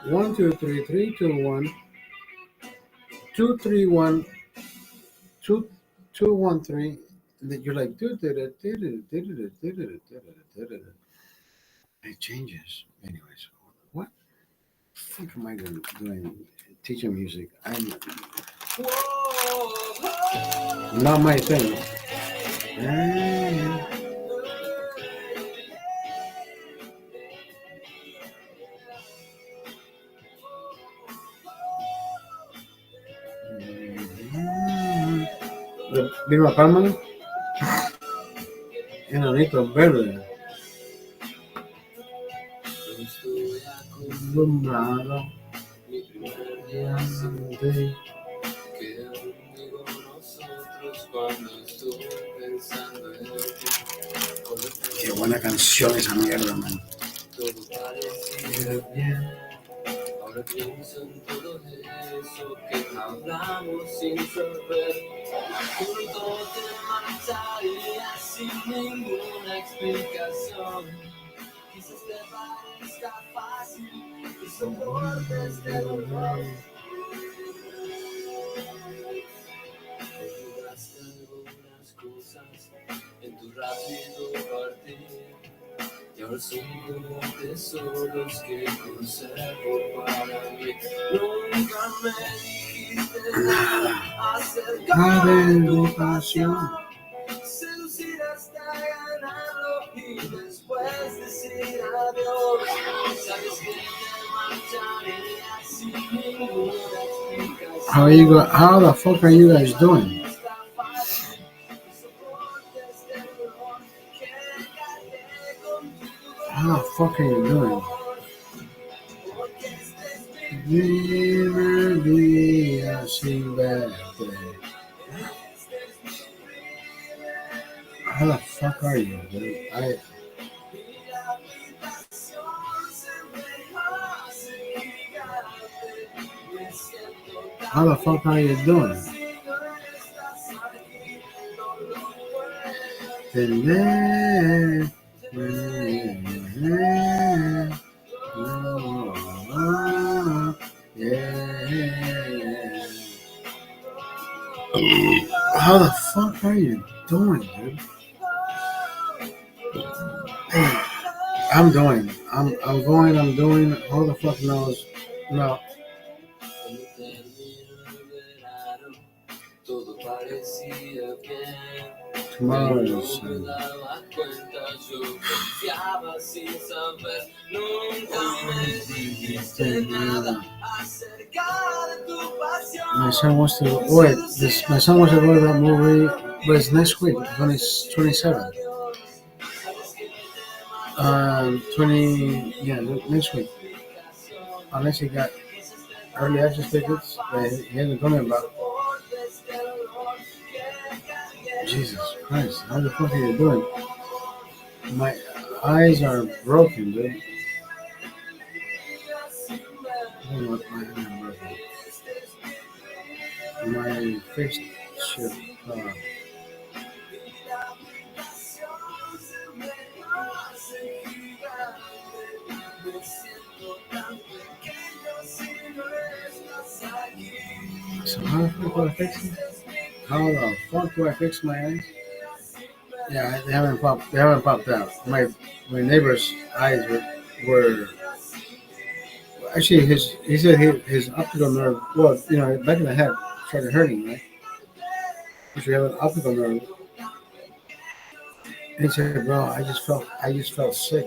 1, 2, 3, 3, 2, 1, 2, 3, 1, 2, 2, 1, 3. And then you're like, it changes. Anyways, what the fuck am I doing? Teaching music. I'm not my thing. the Viva Palma, enanito verde, alumbrado, brillante. Qué buena canción esa mierda, man. Ahora pienso en todo eso que hablamos sin saber. Pronto te marcharías sin ninguna explicación. Quizás te parezca fácil y soportes de dolor. Olvidaste algunas cosas en tu rápido partir. Y ahora son como tesoros que conservo para mí. Nunca me dijiste nada acerca de tu pasión. Seducir hasta ganarlo y después decir adiós. Sabes que te marcharías sin ninguna explicación. How the fuck are you guys doing? How the fuck are you doing? Dime día sin verte. How the fuck are you, dude? How the fuck are you doing? How the fuck are you doing, dude? I'm doing. Who the fuck knows? No. Tomorrow is my son wants to wait. My son wants to go to that movie, but it's next week, 27th. next week. Unless he got early access tickets that he hasn't told me about. Jesus Christ, how the fuck are you doing? My eyes are broken, dude. I don't know what my eyes are broken. My face should. So how the fuck do I fix it? How the fuck do I fix my eyes? Yeah, they haven't popped out. My neighbor's eyes were actually he said his optical nerve. Well, back in the head started hurting, right? Because we have an optical nerve. And he said, "Bro, I just felt sick."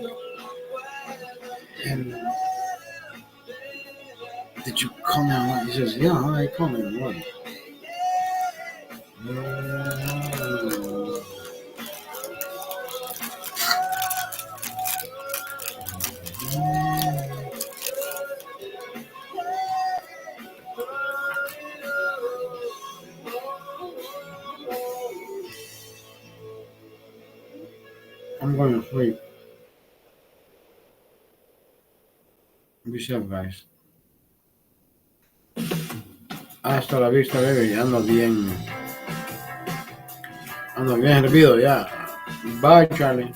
And did you call 911? He says, "Yeah, I called 911." I'm going to sleep. Be safe, guys. Hasta la vista, baby. Ando bien hervido ya. Bye, Charlie.